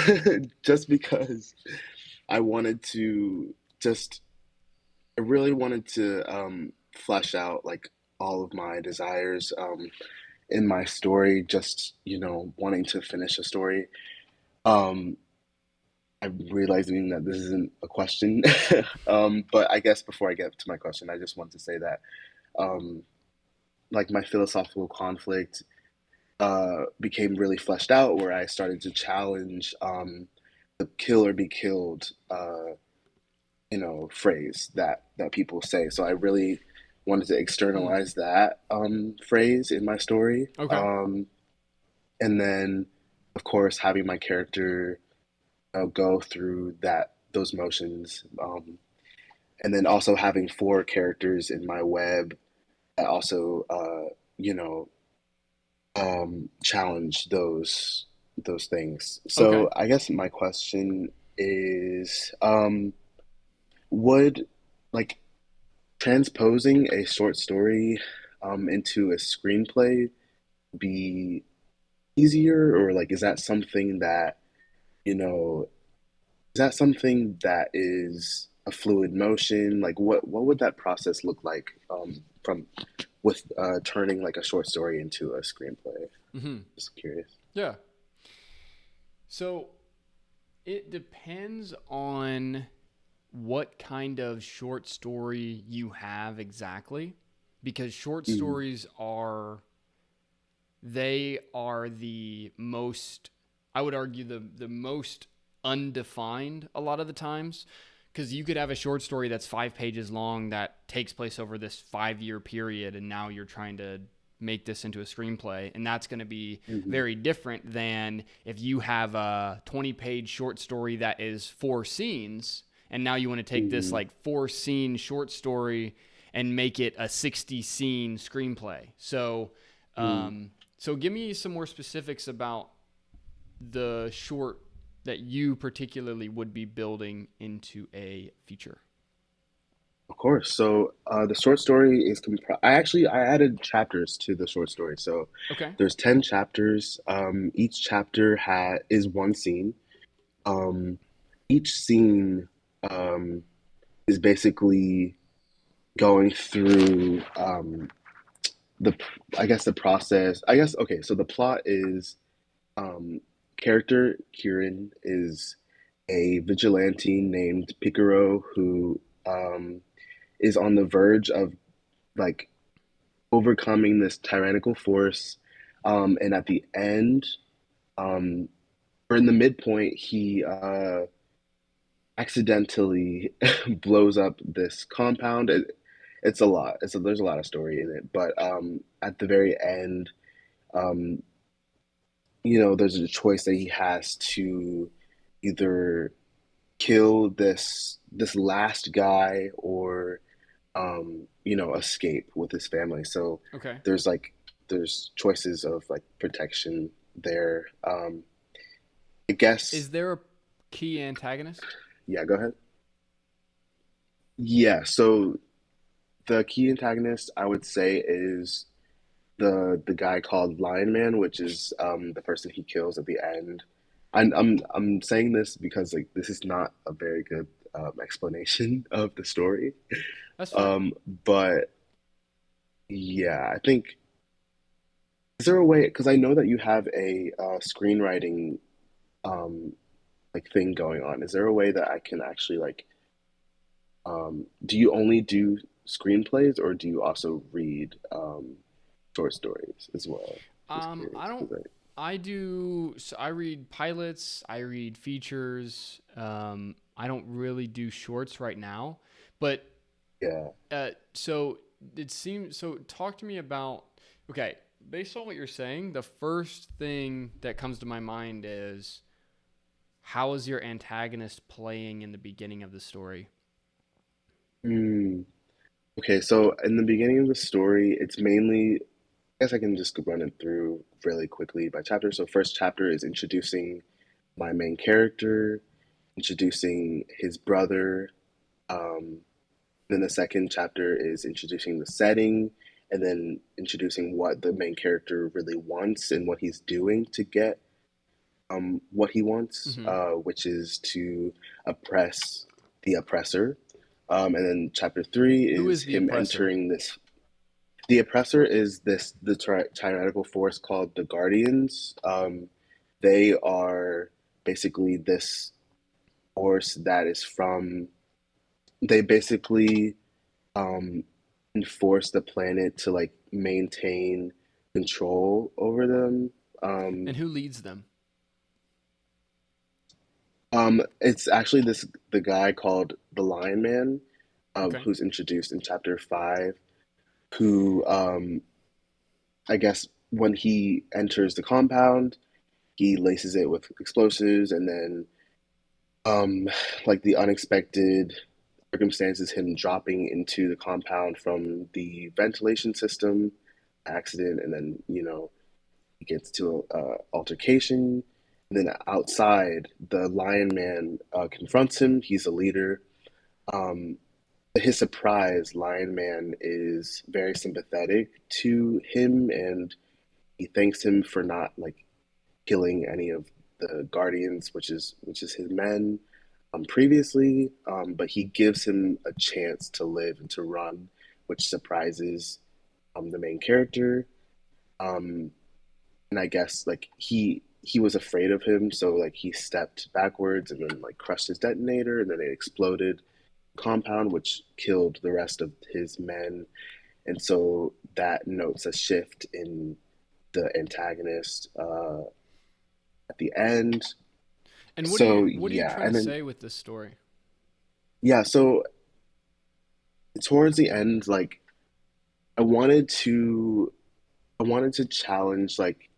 just because I wanted to just I really wanted to flesh out like all of my desires in my story, just, wanting to finish a story. Um, I'm realizing that this isn't a question. But I guess before I get to my question, I just want to say that um, like my philosophical conflict became really fleshed out where I started to challenge the kill or be killed phrase that people say. So I really wanted to Hmm. externalize that phrase in my story. Okay. And then, of course, having my character go through those motions, and then also having 4 characters in my web that also, you know, challenge those things. Okay. So I guess my question is, would like transposing a short story into a screenplay be easier, or like is that something that, you know, is that something that is a fluid motion? Like what would that process look like from with turning like a short story into a screenplay? Hmm. Just curious. Yeah. So it depends on what kind of short story you have exactly, because short Mm, stories are they are the most, I would argue, the most undefined a lot of the times, because you could have a short story that's 5 pages long that takes place over this 5 year period, and now you're trying to make this into a screenplay, and that's going to be mhm, very different than if you have a 20-page short story that is 4 scenes, and now you want to take this mhm, like 4 scene short story and make it a 60 scene screenplay. mm. So give me some more specifics about the short that you particularly would be building into a feature. Of course. So the short story is I added chapters to the short story. So Okay. there's 10 chapters. Each chapter is one scene. Um, each scene um, is basically going through the I guess the process. I guess okay. So the plot is um, character Kieran is a vigilante named Picaro who is on the verge of like overcoming this tyrannical force. And at the end, um, or in the midpoint, he accidentally blows up this compound. It's a lot. There's a lot of story in it, but at the very end, um, there's a choice that he has to either kill this last guy or escape with his family. So Okay. there's like there's choices of like protection there. I guess Is there a key antagonist? yeah, go ahead. Yeah, so the key antagonist I would say is the guy called Lion Man, which is the person he kills at the end. I'm saying this because like this is not a very good explanation of the story. That's fine. Um, but yeah, I think is there a way? Because I know that you have a screenwriting um, like thing going on. Is there a way that I can actually like? Do you only do screenplays, or do you also read short stories as well? Just I curious don't. because I do. So I read pilots. I read features. I don't really do shorts right now, but yeah. so it seems. So talk to me about. Okay, based on what you're saying, the first thing that comes to my mind is how is your antagonist playing in the beginning of the story? Hmm. Okay, so in the beginning of the story, it's mainly, I guess I can just run it through really quickly by chapter. So first chapter is introducing my main character, introducing his brother. Then the second chapter is introducing the setting, and then introducing what the main character really wants and what he's doing to get what he wants, Mm-hmm. which is to oppress the oppressor. And then chapter three Who is is the him oppressor? entering this. The oppressor is the tyrannical force called the Guardians. They are basically this force that is from. They basically um, enforce the planet to like maintain control over them. Um, And who leads them? it's actually the guy called the Lion Man, Okay. who's introduced in chapter five, who I guess when he enters the compound, he laces it with explosives, and then um, like the unexpected circumstances, him dropping into the compound from the ventilation system, accident, and then he gets to a altercation. And then outside, the Lion Man confronts him. He's a leader. Um, to his surprise, Lion Man is very sympathetic to him, and he thanks him for not like killing any of the guardians, which is his men previously, but he gives him a chance to live and to run, which surprises the main character. Um, and I guess like he was afraid of him, so like he stepped backwards and then like crushed his detonator, and then it exploded compound, which killed the rest of his men. And so that notes a shift in the antagonist at the end. And So what are you yeah, trying and to then say with this story? yeah, so towards the end, like I wanted to I wanted to challenge like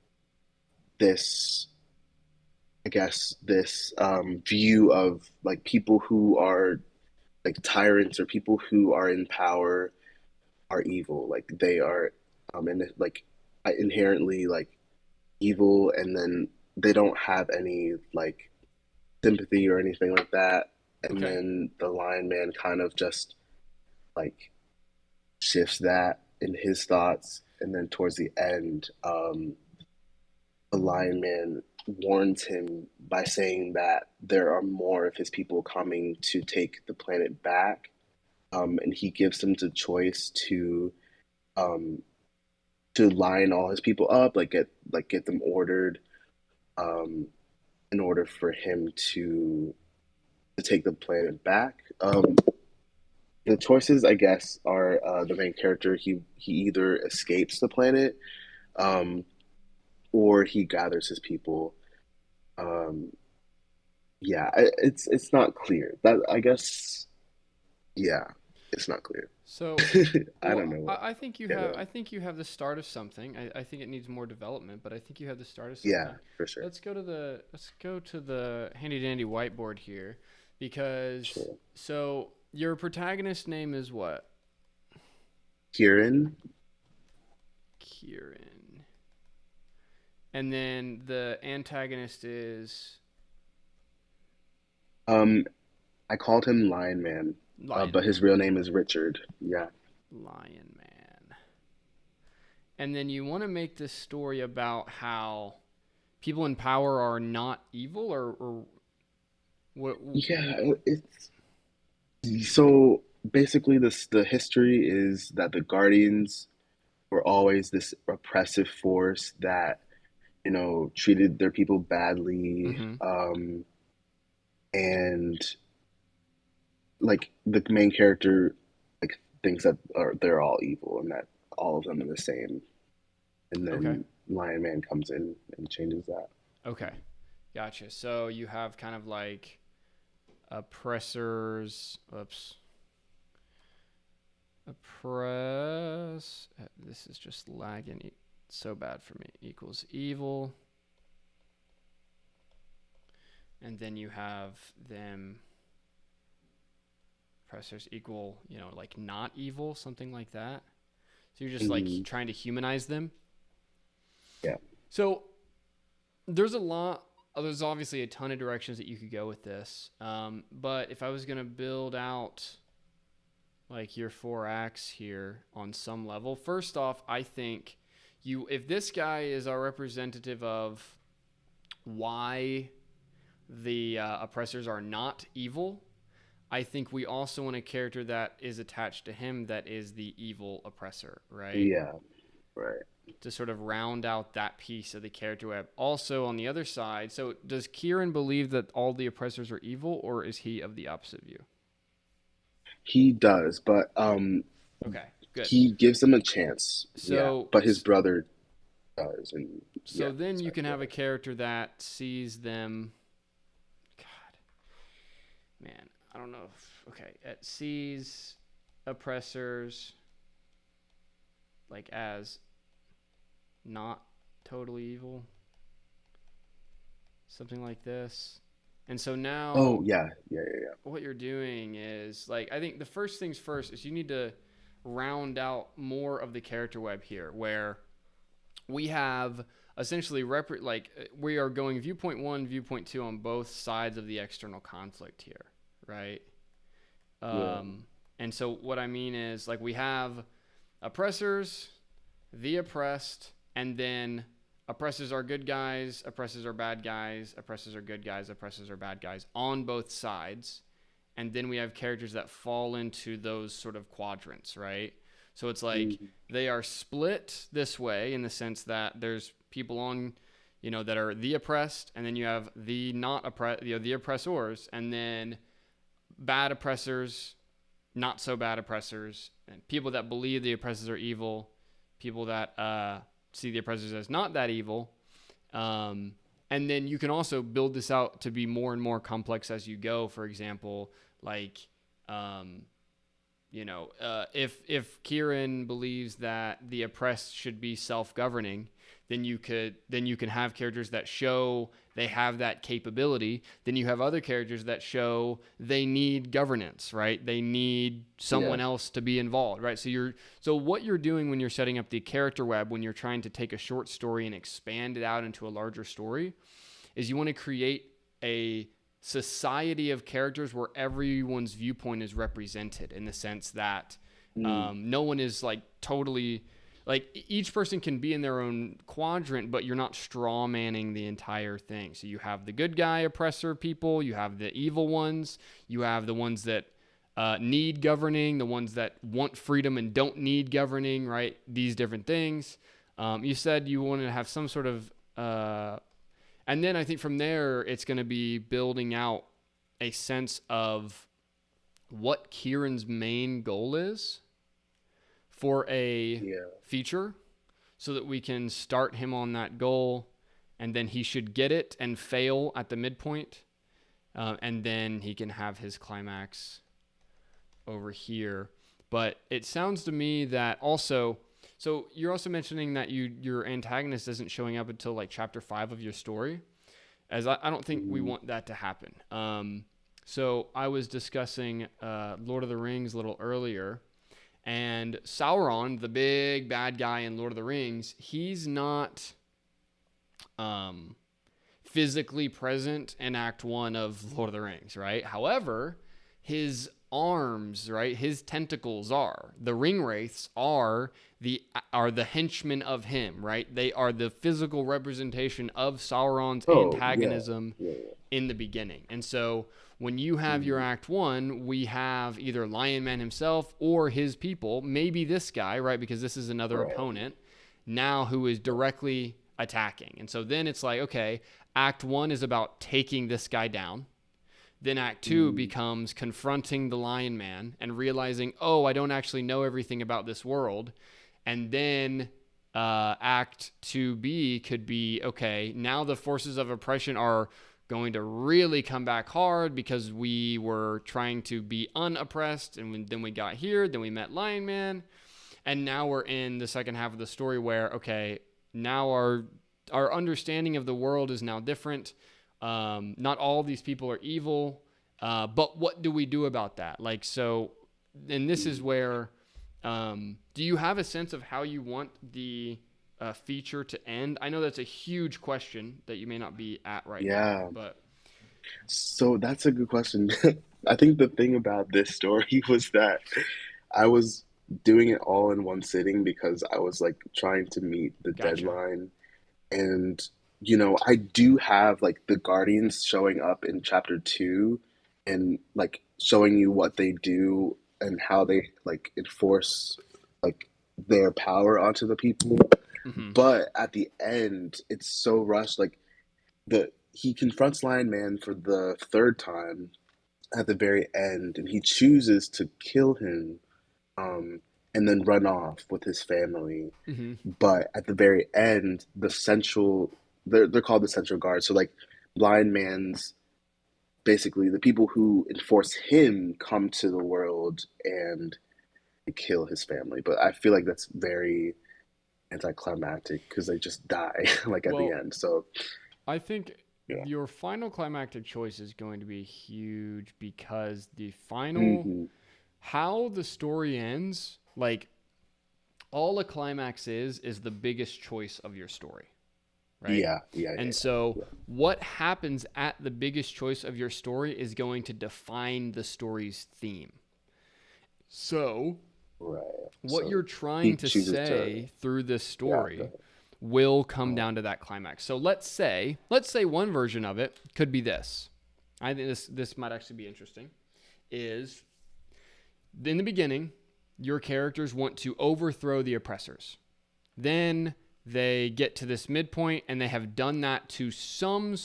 this, I guess, this view of like people who are like tyrants or people who are in power are evil. Like they are and like inherently like evil, and then they don't have any like sympathy or anything like that. And Okay. then the Lion Man kind of just like shifts that in his thoughts, and then towards the end, the Lion Man warns him by saying that there are more of his people coming to take the planet back, and he gives them the choice um, to line all his people up, like get them ordered, um, in order for him to take the planet back. The choices, I guess, are the main character. He either escapes the planet, um, or he gathers his people. Um, yeah, it's not clear. That I guess, yeah, it's not clear. So, I don't well, know what. Yeah, go I ahead. think you have the start of something. I think it needs more development, but I think you have the start of Yeah, something. for sure. Let's go to the handy dandy whiteboard here, because Sure. so your protagonist name is what? Kieran, Kieran. And then the antagonist is um, I called him Lion Man, Lion but his Man. real name is Richard. Yeah. Lion Man. And then you want to make this story about how people in power are not evil, or what? Yeah, it's so basically the history is that the Guardians were always this oppressive force that, treated their people badly, Mm-hmm. and like the main character like thinks that they're all evil and that all of them are the same, and Okay. then Lion Man comes in and changes that. Okay. Gotcha. So you have kind of like oppressors. Oops. Oppress. This is just lagging so bad for me. Equals evil. And then you have them. Oppressors equal, like not evil, something like that. So you're just like Hmm. trying to humanize them. Yeah. So there's a lot. There's obviously a ton of directions that you could go with this. But if I was going to build out like your 4 acts here on some level, first off, I think if this guy is our representative of why the oppressors are not evil, I think we also want a character that is attached to him that is the evil oppressor, right? Yeah, right. To sort of round out that piece of the character web. Also, on the other side, so does Kieran believe that all the oppressors are evil, or is he of the opposite view? He does, but Okay, good. he gives them a chance. Yeah, So, but his brother does, and so yeah. then you Sorry, can go have a ahead. character that sees them. God, man, I don't know. Okay, it sees oppressors like as not totally evil, something like this. And so Oh now yeah, yeah, yeah, yeah. what you're doing is like, I think the first things first is you need to round out more of the character web here, where we have essentially we are going viewpoint 1, viewpoint 2 on both sides of the external conflict here, right? Yeah. And so what I mean is, like, we have oppressors, the oppressed, and then oppressors are good guys, oppressors are bad guys, oppressors are good guys, oppressors are bad guys on both sides. And then we have characters that fall into those sort of quadrants, right? So it's like they are split this way in the sense that there's people on, that are the oppressed, and then you have the not oppressed, the oppressors, and then bad oppressors, not so bad oppressors, and people that believe the oppressors are evil, people that see the oppressors as not that evil. And then you can also build this out to be more and more complex as you go. For example, like, if Kieran believes that the oppressed should be self-governing, then you can have characters that show they have that capability. Then you have other characters that show they need governance, right? They need someone else to be involved, right? So what you're doing when you're setting up the character web, when you're trying to take a short story and expand it out into a larger story, is you want to create a society of characters where everyone's viewpoint is represented, in the sense that no one is like totally, like, each person can be in their own quadrant, but you're not straw manning the entire thing. So you have the good guy oppressor people, you have the evil ones, you have the ones that need governing, the ones that want freedom and don't need governing, right? These different things. You said you wanted to have some sort of and then I think from there, it's going to be building out a sense of what Kieran's main goal is for a feature, so that we can start him on that goal, and then he should get it and fail at the midpoint. And then he can have his climax over here. But it sounds to me that also... So you're also mentioning that your antagonist isn't showing up until like chapter 5 of your story, as I don't think we want that to happen. So I was discussing Lord of the Rings a little earlier, and Sauron, the big bad guy in Lord of the Rings, he's not physically present in Act 1 of Lord of the Rings, right? However, his arms, right? His tentacles are. The ring wraiths are the henchmen of him, right? They are the physical representation of Sauron's antagonism in the beginning. And so when you have your Act 1, we have either Lion Man himself or his people, maybe this guy, right? Because this is another opponent now who is directly attacking. And so then it's like, okay, Act 1 is about taking this guy down. Then Act 2 becomes confronting the Lion Man and realizing, I don't actually know everything about this world. And then Act 2B could be, okay, now the forces of oppression are going to really come back hard because we were trying to be unoppressed. And then we got here, then we met Lion Man. And now we're in the second half of the story where, okay, now our understanding of the world is now different. Not all these people are evil, but what do we do about that? Like, so, and this is where, do you have a sense of how you want the feature to end? I know that's a huge question that you may not be at right now, but. So that's a good question. I think the thing about this story was that I was doing it all in one sitting because I was like trying to meet the deadline. And I do have like the Guardians showing up in chapter 2 and like showing you what they do and how they like enforce like their power onto the people. But at the end, it's so rushed. Like he confronts Lion Man for the third time at the very end, and he chooses to kill him and then run off with his family. But at the very end, they're called the Central Guard. So like Blind Man's, basically the people who enforce him come to the world and kill his family. But I feel like that's very anticlimactic because they just die like at the end. So I think your final climactic choice is going to be huge because the final, how the story ends, like all a climax is the biggest choice of your story. Right? And so what happens at the biggest choice of your story is going to define the story's theme. So what you're trying to say through this story will come down to that climax. So let's say one version of it could be this. I think this might actually be interesting. Is in the beginning, your characters want to overthrow the oppressors. Then they get to this midpoint and they have done that to some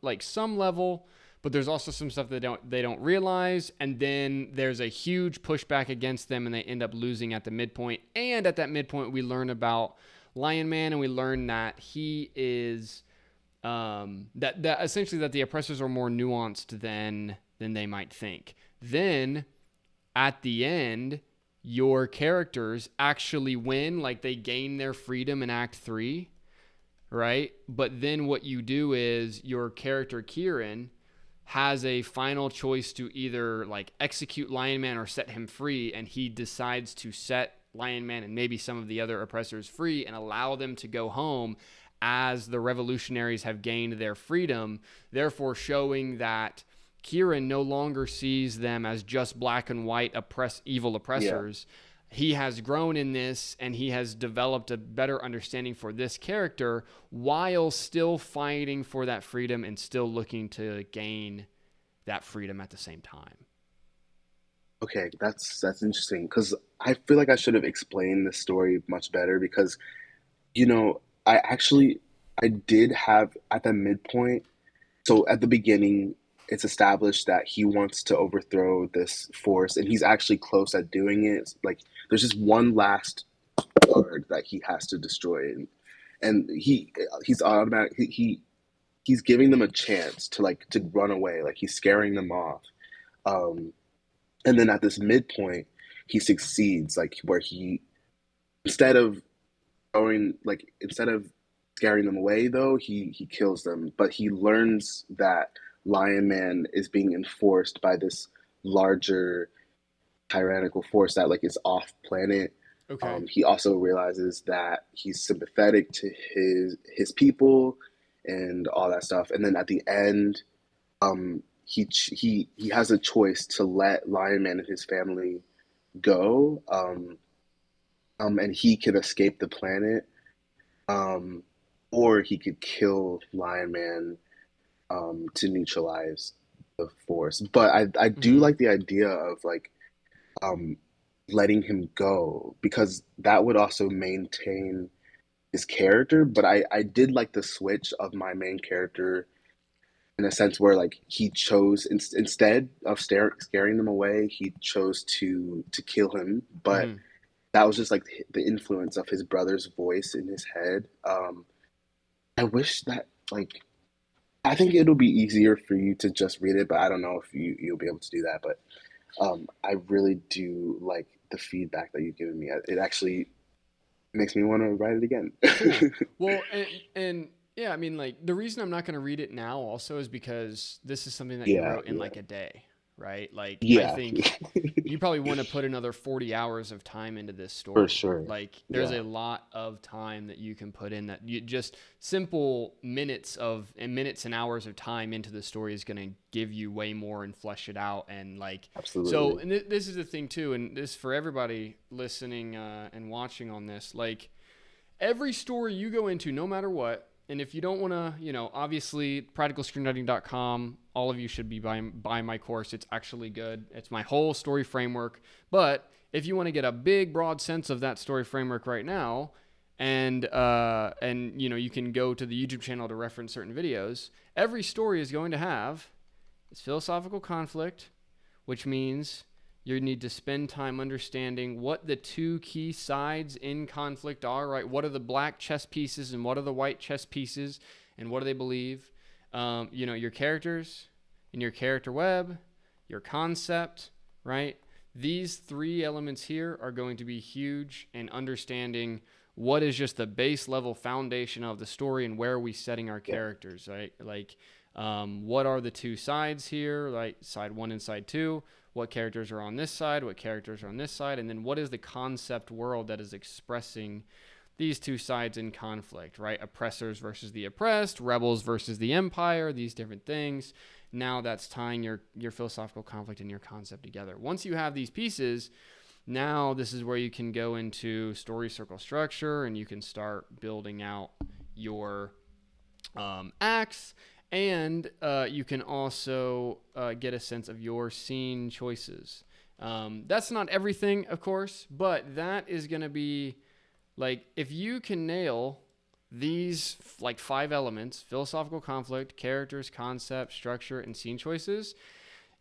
level, but there's also some stuff they don't realize, and then there's a huge pushback against them and they end up losing at the midpoint. And at that midpoint we learn about Lion Man, and we learn that he is that essentially that the oppressors are more nuanced than they might think. Then at the end, your characters actually win, like they gain their freedom in Act 3, right? But then what you do is your character Kieran has a final choice to either like execute Lion Man or set him free, and he decides to set Lion Man and maybe some of the other oppressors free and allow them to go home as the revolutionaries have gained their freedom, therefore showing that Kieran no longer sees them as just black and white evil oppressors. Yeah. He has grown in this, and he has developed a better understanding for this character while still fighting for that freedom and still looking to gain that freedom at the same time. Okay, that's interesting, because I feel like I should have explained this story much better, because, I did have at the midpoint, so at the beginning, it's established that he wants to overthrow this force, and he's actually close at doing it. It's like there's just one last guard that he has to destroy, and he's automatic. He's giving them a chance to run away, like he's scaring them off. And then at this midpoint, he succeeds, like where he instead of scaring them away, though, he kills them, but he learns that Lion Man is being enforced by this larger tyrannical force that is off planet. Okay. He also realizes that he's sympathetic to his people and all that stuff. And then at the end, he has a choice to let Lion Man and his family go, and he can escape the planet, or he could kill Lion Man to neutralize the force. But I do like the idea of letting him go, because that would also maintain his character. But I did like the switch of my main character in a sense where he chose instead of scaring them away, he chose to kill him. But that was just the influence of his brother's voice in his head. I wish that I think it'll be easier for you to just read it, but I don't know if you'll be able to do that. But I really do like the feedback that you've given me. It actually makes me want to write it again. Cool. Well, and yeah, I mean, the reason I'm not going to read it now also is because this is something that you wrote in a day, right? I think you probably want to put another 40 hours of time into this story. For sure. There's a lot of time that you can put in, that you just simple minutes and hours of time into the story is going to give you way more and flesh it out. And absolutely. So, and this is the thing too, and this for everybody listening and watching on this, every story you go into, no matter what, and if you don't want to, obviously practicalscreenwriting.com, all of you should be buying my course. It's actually good. It's my whole story framework. But if you want to get a big, broad sense of that story framework right now, and you can go to the YouTube channel to reference certain videos, every story is going to have its philosophical conflict, which means you need to spend time understanding what the two key sides in conflict are, right? What are the black chess pieces and what are the white chess pieces, and what do they believe? Your characters and your character web, your concept, right? These three elements here are going to be huge in understanding what is just the base level foundation of the story and where are we setting our characters, right? What are the two sides here, like side one and side two? What characters are on this side, what characters are on this side, and then what is the concept world that is expressing these two sides in conflict, right? Oppressors versus the oppressed, rebels versus the empire, these different things. Now that's tying your philosophical conflict and your concept together. Once you have these pieces, Now this is where you can go into story circle structure, and you can start building out your acts, and you can also get a sense of your scene choices. That's not everything, of course, but that is going to be like, if you can nail these like 5 elements: philosophical conflict, characters, concept, structure, and scene choices,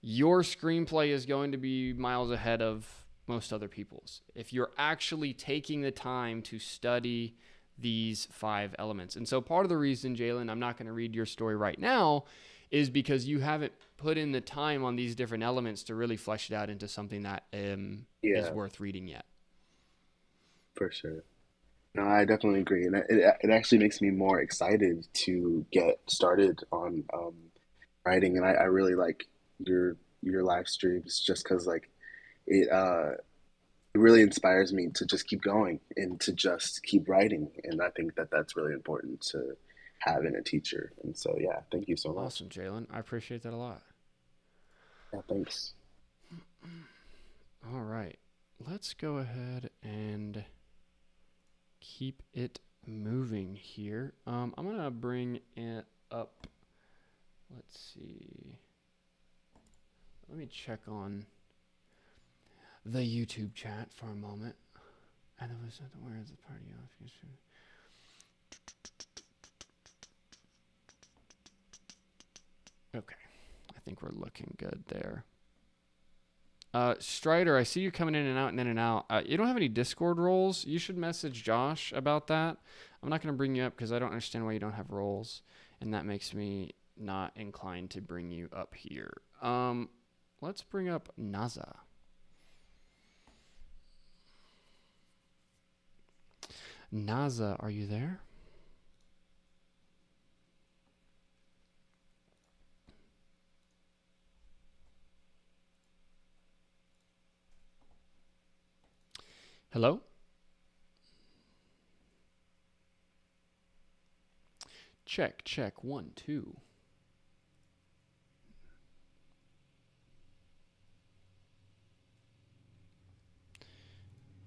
your screenplay is going to be miles ahead of most other people's. If you're actually taking the time to study these 5 elements. And so part of the reason, Jalen, I'm not going to read your story right now, is because you haven't put in the time on these different elements to really flesh it out into something that is worth reading yet. For sure. No, I definitely agree, and it actually makes me more excited to get started on writing. And I really like your live streams, just because like it really inspires me to just keep going and to just keep writing. And I think that that's really important to have in a teacher. And so, yeah, thank you so much. Awesome, Jalen. I appreciate that a lot. Yeah, thanks. All right. Let's go ahead and keep it moving here. I'm going to bring it up. Let's see. Let me check on the YouTube chat for a moment. And it was where is the party off? Okay, I think we're looking good there. Strider, I see you coming in and out and in and out. You don't have any Discord roles. You should message Josh about that. I'm not going to bring you up because I don't understand why you don't have roles, and that makes me not inclined to bring you up here. Let's bring up Naza. Naza, are you there? Hello? Check, check, 1, 2.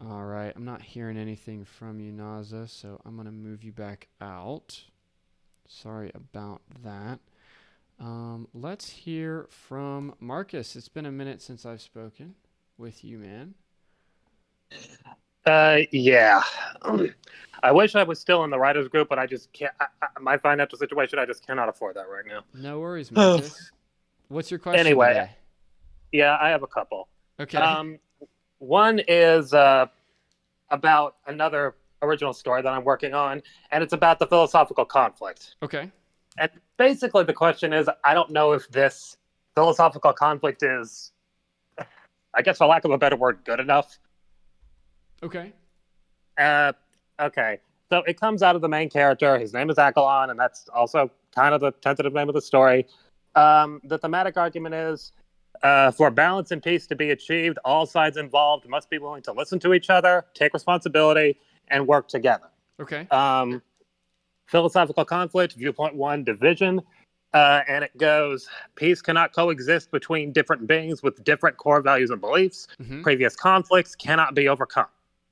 All right, I'm not hearing anything from you, Naza, so I'm going to move you back out. Sorry about that. Let's hear from Marcus. It's been a minute since I've spoken with you, man. Yeah. I wish I was still in the writers group, but I just can't. My financial situation, I just cannot afford that right now. No worries, Marcus. What's your question Anyway, today? Yeah, I have a couple. Okay. One is about another original story that I'm working on, and it's about the philosophical conflict. Okay. And basically the question is, I don't know if this philosophical conflict is, I guess for lack of a better word, good enough. Okay. Okay. So it comes out of the main character. His name is Akalon, and that's also kind of the tentative name of the story. The thematic argument is, for balance and peace to be achieved, all sides involved must be willing to listen to each other, take responsibility, and work together. Okay. Philosophical conflict, viewpoint 1, division. And it goes, peace cannot coexist between different beings with different core values and beliefs. Mm-hmm. Previous conflicts cannot be overcome.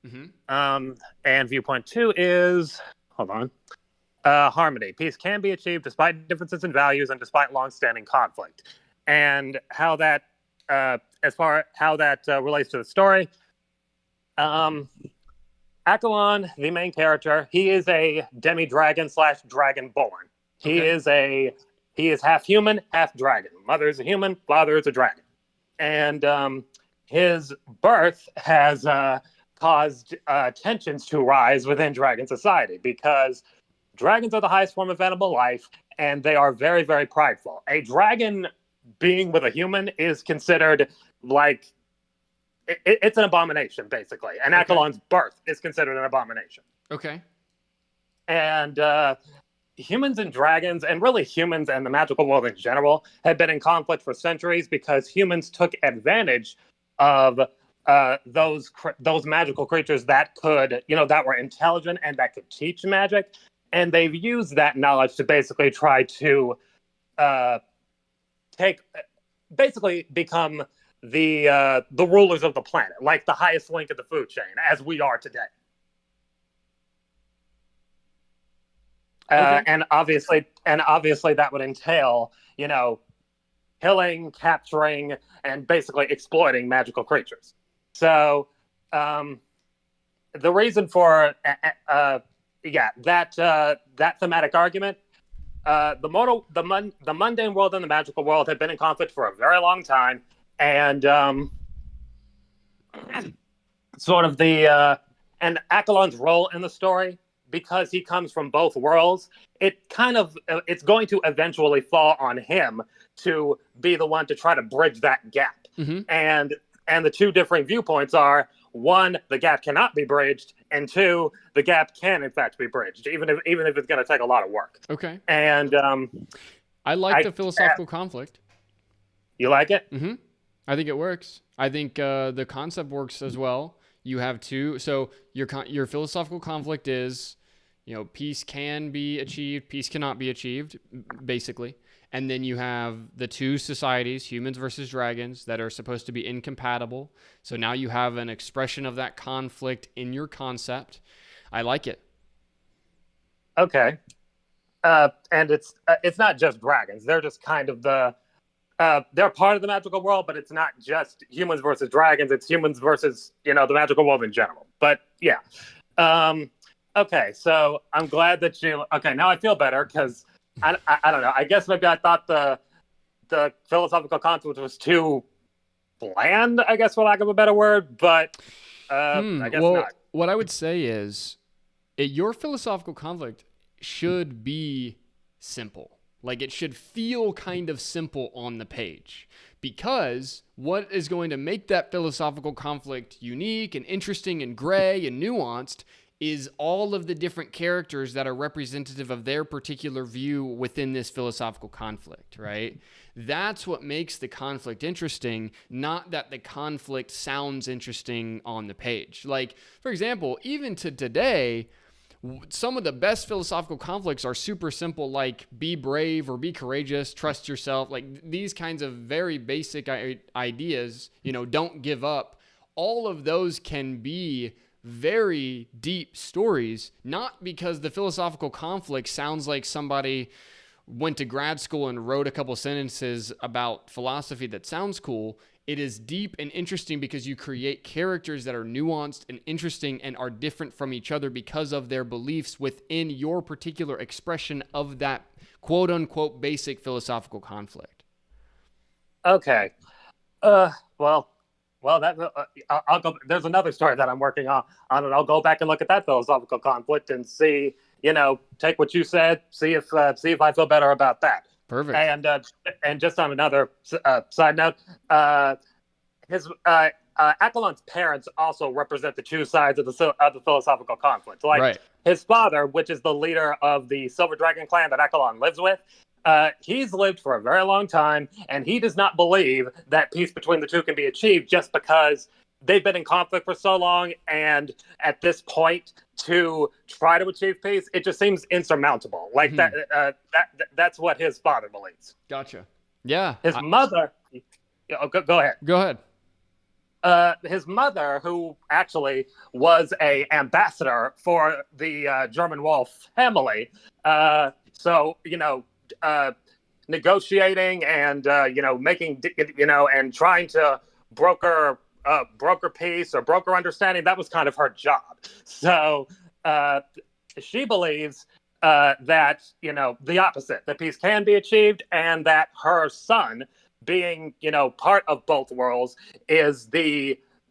Mm-hmm. And viewpoint 2 is, hold on, harmony. Peace can be achieved despite differences in values and despite long-standing conflict. And how that, as far as how that relates to the story, Akalon, the main character, he is a demi-dragon / dragon-born. Okay. He is half human, half dragon. Mother is a human, father is a dragon. And his birth has caused tensions to rise within dragon society, because dragons are the highest form of animal life, and they are very, very prideful. A dragon being with a human is considered like, it's an abomination, basically. And Akalon's birth is considered an abomination. Okay. And humans and dragons, and really humans and the magical world in general, have been in conflict for centuries because humans took advantage of those magical creatures that could, that were intelligent and that could teach magic. And they've used that knowledge to basically try to become the rulers of the planet, like the highest link of the food chain, as we are today. Okay. And obviously that would entail, killing, capturing, and basically exploiting magical creatures. So the reason for that thematic argument, the mundane world and the magical world have been in conflict for a very long time, and sort of and Accolon's role in the story, because he comes from both worlds, it's going to eventually fall on him to be the one to try to bridge that gap. Mm-hmm. And the two differing viewpoints are: one, the gap cannot be bridged, and two, the gap can in fact be bridged, even if it's going to take a lot of work. Okay. And I like the philosophical conflict. You like it? Mm-hmm. I think it works. I think the concept works as well. You have two. So your philosophical conflict is, peace can be achieved, peace cannot be achieved, basically. And then you have the two societies, humans versus dragons, that are supposed to be incompatible. So now you have an expression of that conflict in your concept. I like it. Okay. And it's not just dragons. They're just kind of they're part of the magical world, but it's not just humans versus dragons. It's humans versus, the magical world in general. But yeah. Okay, so I'm glad that now I feel better, because I don't know. I guess maybe I thought the philosophical conflict was too bland, I guess, for lack of a better word, but I guess not. What I would say is your philosophical conflict should be simple. Like, it should feel kind of simple on the page, because what is going to make that philosophical conflict unique and interesting and gray and nuanced is all of the different characters that are representative of their particular view within this philosophical conflict, right? That's what makes the conflict interesting, not that the conflict sounds interesting on the page. Like, for example, even to today, some of the best philosophical conflicts are super simple, like be brave or be courageous, trust yourself, like these kinds of very basic ideas, don't give up. All of those can be very deep stories, not because the philosophical conflict sounds like somebody went to grad school and wrote a couple sentences about philosophy that sounds cool. It is deep and interesting because you create characters that are nuanced and interesting and are different from each other because of their beliefs within your particular expression of that quote unquote basic philosophical conflict. Okay. Well, that I'll go. There's another story that I'm working on it. I'll go back and look at that philosophical conflict and see, take what you said, see if I feel better about that. Perfect. And just on another side note, Accolon's parents also represent the two sides of the philosophical conflict. Like, right. His father, which is the leader of the Silver Dragon clan that Accolon lives with, he's lived for a very long time, and he does not believe that peace between the two can be achieved just because they've been in conflict for so long, and at this point, to try to achieve peace, it just seems insurmountable. Like that's what his father believes. Gotcha. Yeah. His mother. Go ahead. Go ahead. His mother, who actually was a ambassador for the German royal family, negotiating and making and trying to broker peace or broker understanding, that was kind of her job. So she believes that the opposite, that peace can be achieved, and that her son, being part of both worlds, is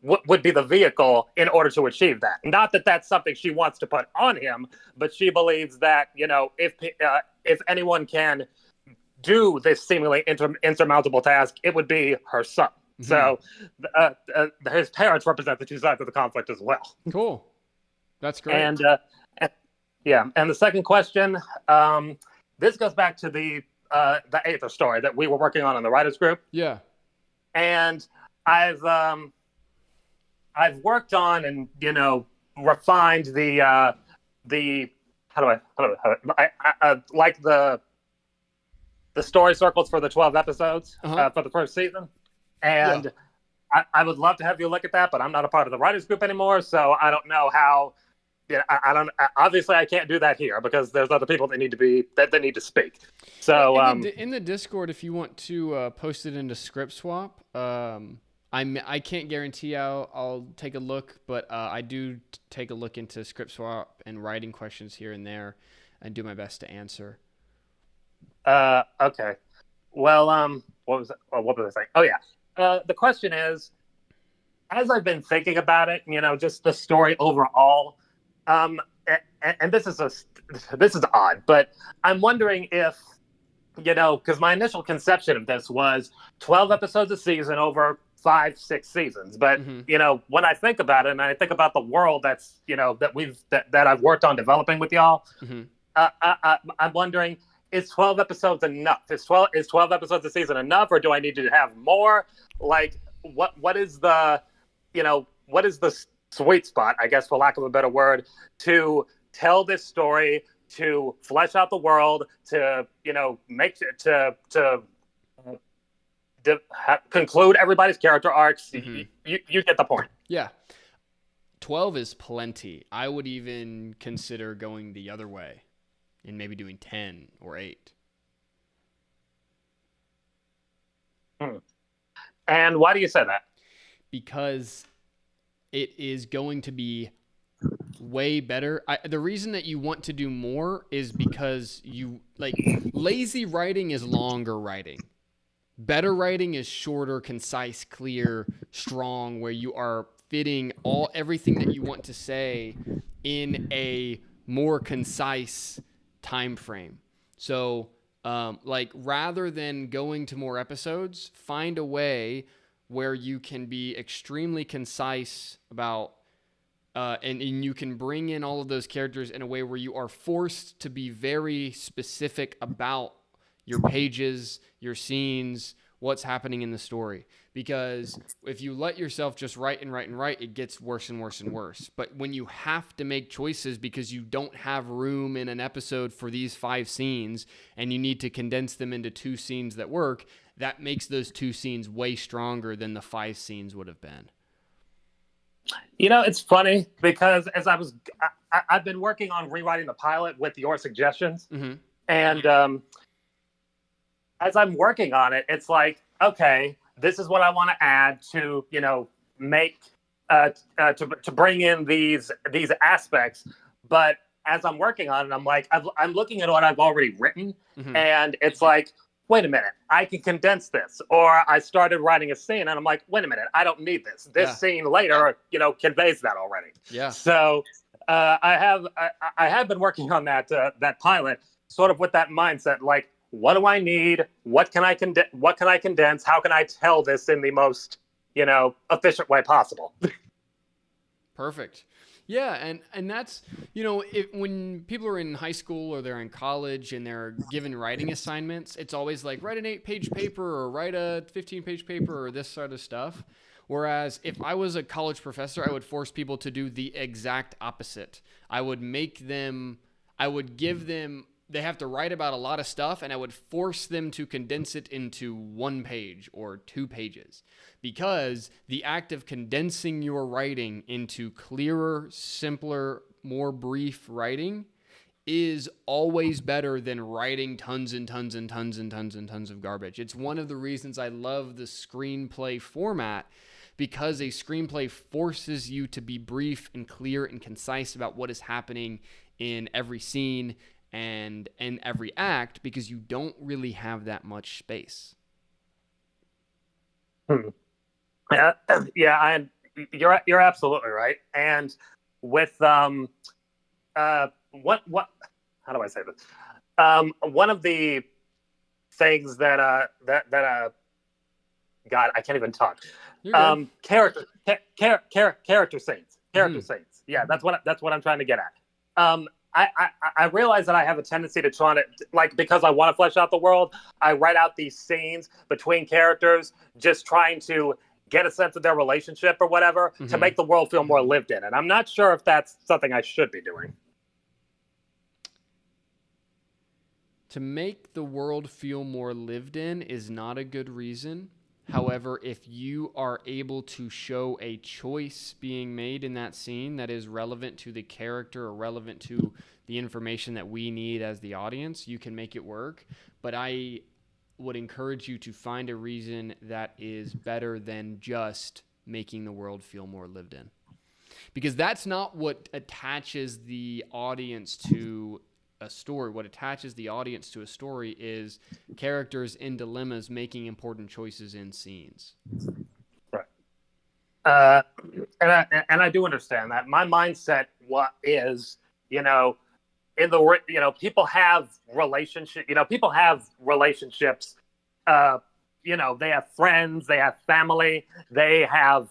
would be the vehicle in order to achieve that. Not that that's something she wants to put on him, but she believes that if anyone can do this seemingly insurmountable task, it would be her son. Mm-hmm. So his parents represent the two sides of the conflict as well. Cool. That's great. And the second question, this goes back to the Aether story that we were working on in the writers group. Yeah. And I've worked on and refined the like the story circles for the 12 episodes for the first season, and I would love to have you look at that, but I'm not a part of the writers group anymore, so I don't know how. Yeah, I don't. Obviously, I can't do that here because there's other people that need to speak. So in the Discord, if you want to post it into Script Swap, I can't guarantee I'll take a look, but I do take a look into Script Swap and writing questions here and there, and do my best to answer. Okay. Well, what was I saying? Oh yeah. The question is, as I've been thinking about it, just the story overall. And this is odd, but I'm wondering if, because my initial conception of this was 12 episodes a season over 5-6 seasons. But, when I think about it and I think about the world that's, that I've worked on developing with y'all, I'm wondering, is 12 episodes enough? Is 12 episodes a season enough, or do I need to have more? Like, what is the sweet spot, I guess, for lack of a better word, to tell this story, to flesh out the world, to conclude everybody's character arcs? You get the point. Yeah. 12 is plenty. I would even consider going the other way and maybe doing 10 or 8. And why do you say that? Because it is going to be way better. The reason that you want to do more is because lazy writing is longer writing. Better writing is shorter, concise, clear, strong, where you are fitting everything that you want to say in a more concise time frame. So, rather than going to more episodes, find a way where you can be extremely concise about, and you can bring in all of those characters in a way where you are forced to be very specific about your pages, your scenes, what's happening in the story. Because if you let yourself just write, it gets worse and worse and worse. But when you have to make choices because you don't have room in an episode for these 5 scenes and you need to condense them into 2 scenes that work, that makes those 2 scenes way stronger than the 5 scenes would have been. It's funny because I've been working on rewriting the pilot with your suggestions. And as I'm working on it, it's like, okay, this is what I want to add to, make, to bring in these aspects. But as I'm working on it, I'm like, I'm looking at what I've already written, and it's like, wait a minute, I can condense this. Or I started writing a scene and I'm like, wait a minute, I don't need this. This scene later, conveys that already. Yeah. So I have been working on that pilot sort of with that mindset, like, what do I need? What can I condense? How can I tell this in the most, efficient way possible? Perfect. Yeah, and that's, when people are in high school or they're in college and they're given writing assignments, it's always like, write an 8-page paper or write a 15-page paper or this sort of stuff. Whereas if I was a college professor, I would force people to do the exact opposite. I would give them, they have to write about a lot of stuff, and I would force them to condense it into 1 page or 2 pages. Because the act of condensing your writing into clearer, simpler, more brief writing is always better than writing tons and tons and tons and tons and tons of garbage. It's one of the reasons I love the screenplay format, because a screenplay forces you to be brief and clear and concise about what is happening in every scene and in every act, because you don't really have that much space. Yeah, you're absolutely right. And with what how do I say this? One of the things that God, I can't even talk. Character scenes. Yeah, that's what I'm trying to get at. I realize that I have a tendency to try to, because I want to flesh out the world, I write out these scenes between characters, just trying to get a sense of their relationship or whatever, to make the world feel more lived in. And I'm not sure if that's something I should be doing. To make the world feel more lived in is not a good reason. However, if you are able to show a choice being made in that scene that is relevant to the character or relevant to the information that we need as the audience, you can make it work. But I would encourage you to find a reason that is better than just making the world feel more lived in. Because that's not what attaches the audience to a story. What attaches the audience to a story is characters in dilemmas making important choices in scenes. Right. And I do understand that. My mindset is, in the people have relationships. They have friends, they have family, they have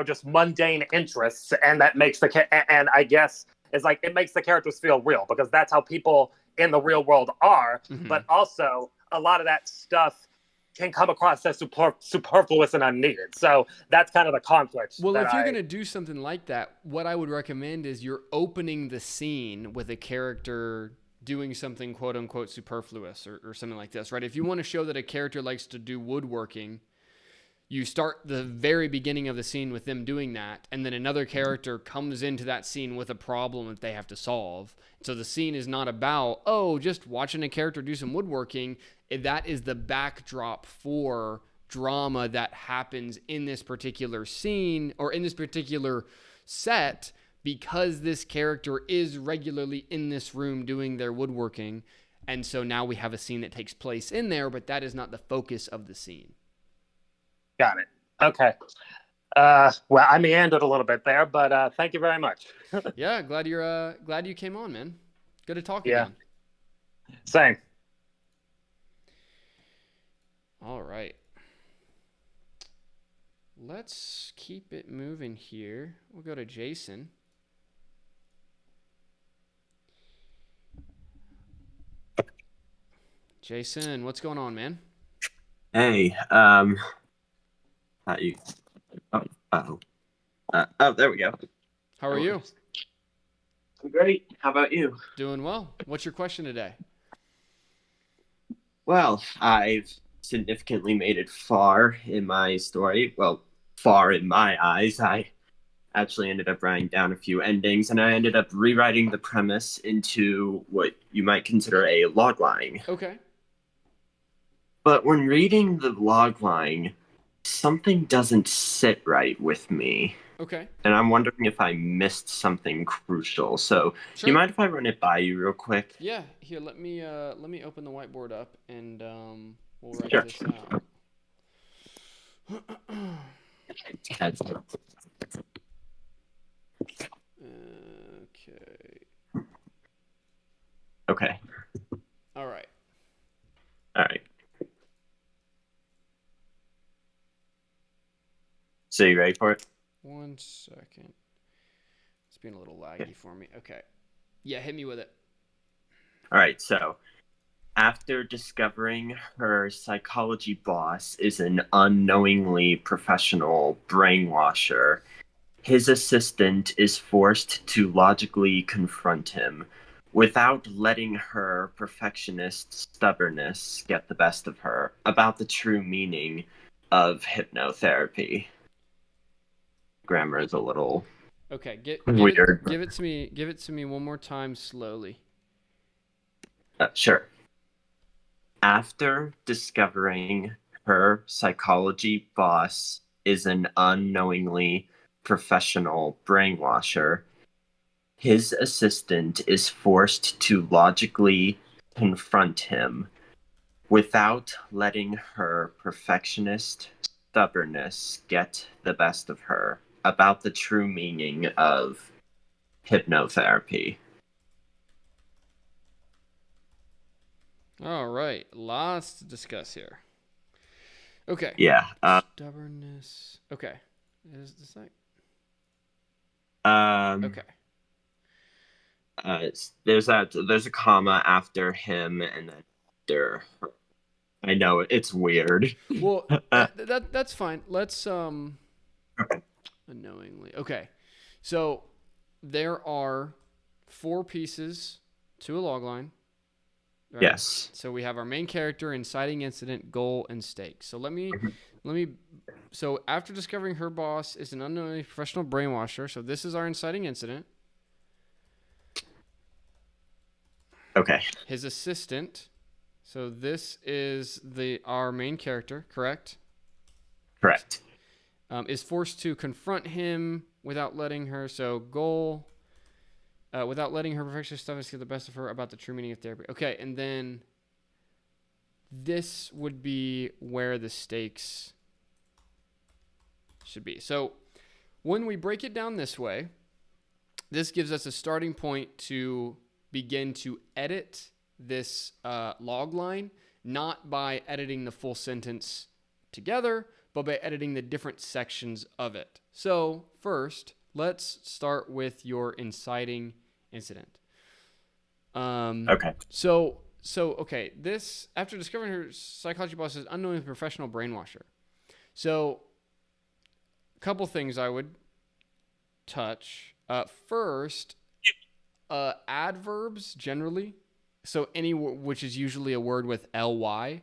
just mundane interests, and that makes and I guess it's like it makes the characters feel real because that's how people in the real world are. Mm-hmm. But also a lot of that stuff can come across as superfluous and unneeded. So that's kind of the conflict. Well, if you're going to do something like that, what I would recommend is you're opening the scene with a character doing something quote unquote superfluous or something like this, right? If you want to show that a character likes to do woodworking, you start the very beginning of the scene with them doing that, and then another character comes into that scene with a problem that they have to solve. So the scene is not about, just watching a character do some woodworking. That is the backdrop for drama that happens in this particular scene or in this particular set because this character is regularly in this room doing their woodworking. And so now we have a scene that takes place in there, but that is not the focus of the scene. Got it. Okay. Well, I meandered a little bit there, but thank you very much. Yeah, glad you came on, man. Good to talk Yeah. again. Same. All right. Let's keep it moving here. We'll go to Jason. Jason, what's going on, man? Hey, how you? There we go. How are you? I'm great. How about you? Doing well. What's your question today? Well, I've significantly made it far in my story. Well, far in my eyes. I actually ended up writing down a few endings, and I ended up rewriting the premise into what you might consider a logline. Okay. But when reading the logline, something doesn't sit right with me. Okay. And I'm wondering if I missed something crucial. So, Sure. do you mind if I run it by you real quick? Yeah. Here, let me open the whiteboard up and we'll write Sure. this out. Okay. Okay. All right. All right. So you ready for it? 1 second. It's being a little laggy for me. Okay. Yeah, hit me with it. All right. So, after discovering her psychology boss is an unknowingly professional brainwasher, his assistant is forced to logically confront him without letting her perfectionist stubbornness get the best of her about the true meaning of hypnotherapy. Grammar is a little Okay, weird. Give it to me one more time slowly. Sure. After discovering her psychology boss is an unknowingly professional brainwasher, his assistant is forced to logically confront him without letting her perfectionist stubbornness get the best of her about the true meaning of hypnotherapy. All right, lots to discuss here. Okay. Yeah. Stubbornness. Okay. Is this like? Okay. Okay. There's a comma after him and then after her. I know it's weird. Well, that's fine. Let's unknowingly. Okay. So there are 4 pieces to a logline. Right? Yes. So we have our main character, inciting incident, goal, and stake. So let me So after discovering her boss is an unknowingly professional brainwasher, so this is our inciting incident. Okay. His assistant, so this is our main character, correct? Correct. Is forced to confront him without letting her. So goal, without letting her perfectionist stuff get the best of her about the true meaning of therapy. Okay, and then this would be where the stakes should be. So when we break it down this way, this gives us a starting point to begin to edit this log line, not by editing the full sentence together, but by editing the different sections of it. So first, let's start with your inciting incident. Okay. So okay, this, after discovering her psychology boss is unknowingly professional brainwasher. So a couple things I would touch. First, adverbs generally, so any which is usually a word with ly,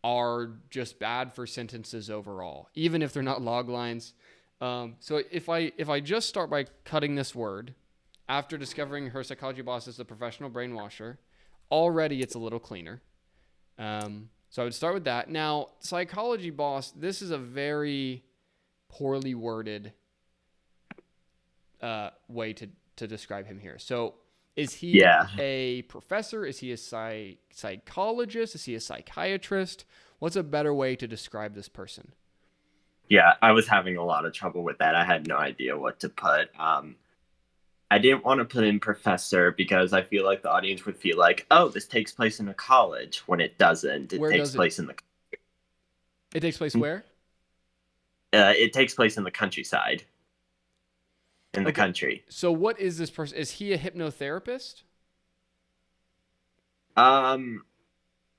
are just bad for sentences overall, even if they're not log lines. So if I just start by cutting this word, after discovering her psychology boss is a professional brainwasher, already it's a little cleaner. So I would start with that. Now, psychology boss, this is a very poorly worded way to describe him here. So is he a professor? Is he a psychologist? Is he a psychiatrist? What's a better way to describe this person? Yeah, I was having a lot of trouble with that. I had no idea what to put. I didn't want to put in professor because I feel like the audience would feel like, oh, this takes place in a college, when it doesn't. It takes place in the It takes place where? It takes place in the countryside. In the country. So what is this person? Is he a hypnotherapist?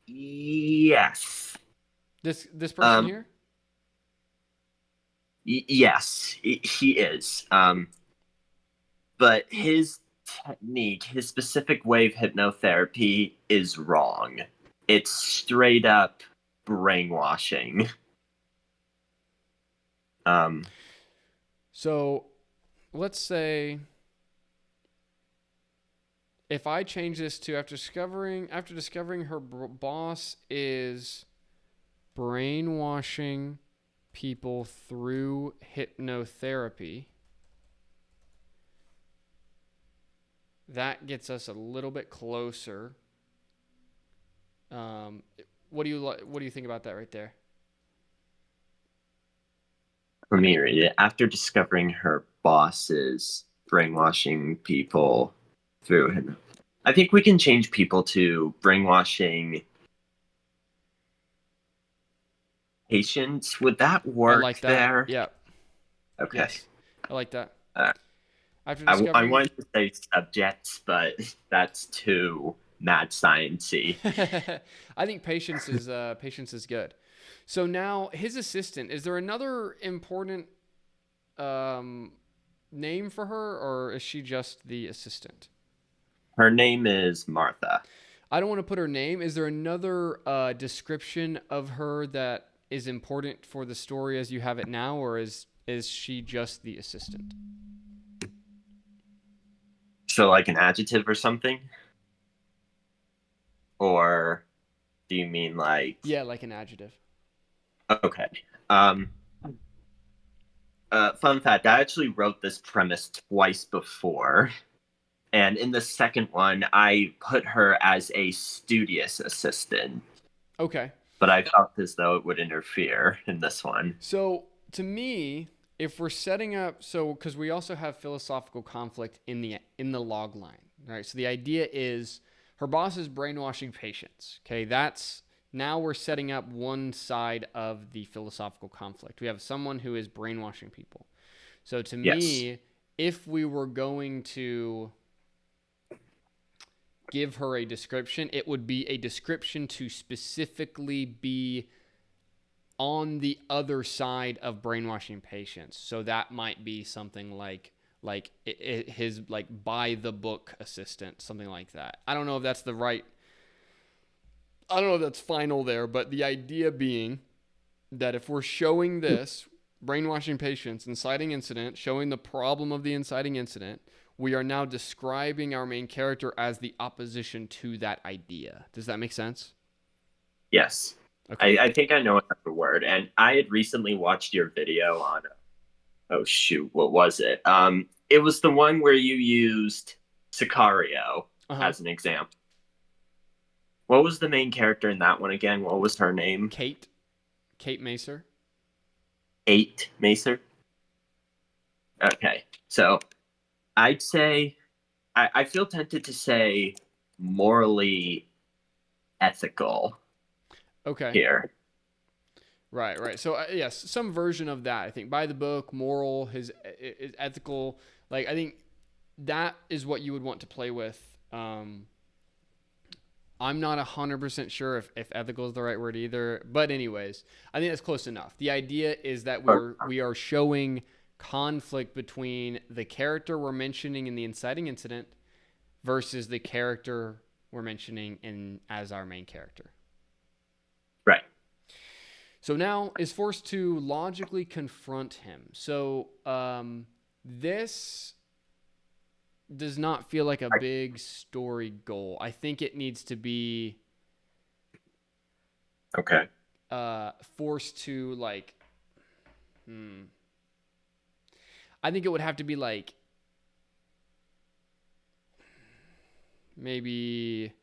Yes. This person here? Yes, he is. But his technique, his specific way of hypnotherapy is wrong. It's straight up brainwashing. So let's say if I change this to after discovering her boss is brainwashing people through hypnotherapy, that gets us a little bit closer. What do you think about that right there? Let me read it. After discovering her boss is brainwashing people through him, I think we can change people to brainwashing patients. Would that work? I like that. There? Yeah. Okay. Yes. I like that. After I discovering... wanted to say subjects, but that's too mad sciencey. I think patience is good. So now his assistant, is there another important name for her, or is she just the assistant? Her name is Martha. I don't want to put her name. Is there another description of her that is important for the story as you have it now, or is she just the assistant? So like an adjective or something? Or do you mean like... Yeah, like an adjective. Okay. Fun fact, I actually wrote this premise twice before. And in the second one, I put her as a studious assistant. Okay. But I felt as though it would interfere in this one. So to me, if we're setting up, because we also have philosophical conflict in the log line, right? So the idea is her boss is brainwashing patients. Okay, now we're setting up one side of the philosophical conflict. We have someone who is brainwashing people. So to me, if we were going to give her a description, it would be a description to specifically be on the other side of brainwashing patients. So that might be something like his like by the book assistant, something like that. I don't know if that's final there, but the idea being that if we're showing this brainwashing patients, inciting incident, showing the problem of the inciting incident, we are now describing our main character as the opposition to that idea. Does that make sense? Yes. Okay. I think I know another word. And I had recently watched your video on, oh shoot, what was it? It was the one where you used Sicario as an example. What was the main character in that one again? What was her name? Kate Macer. Kate Macer? Okay. So I'd say, I feel tempted to say morally ethical. Okay. Here. Right. So yes, some version of that. I think by the book, moral, his ethical. Like I think that is what you would want to play with. I'm not 100% sure if ethical is the right word either. But anyways, I think that's close enough. The idea is that we are showing conflict between the character we're mentioning in the inciting incident versus the character we're mentioning as our main character. Right. So now is forced to logically confront him. So this does not feel like a big story goal. I think it needs to be okay. Forced to like. I think it would have to be like maybe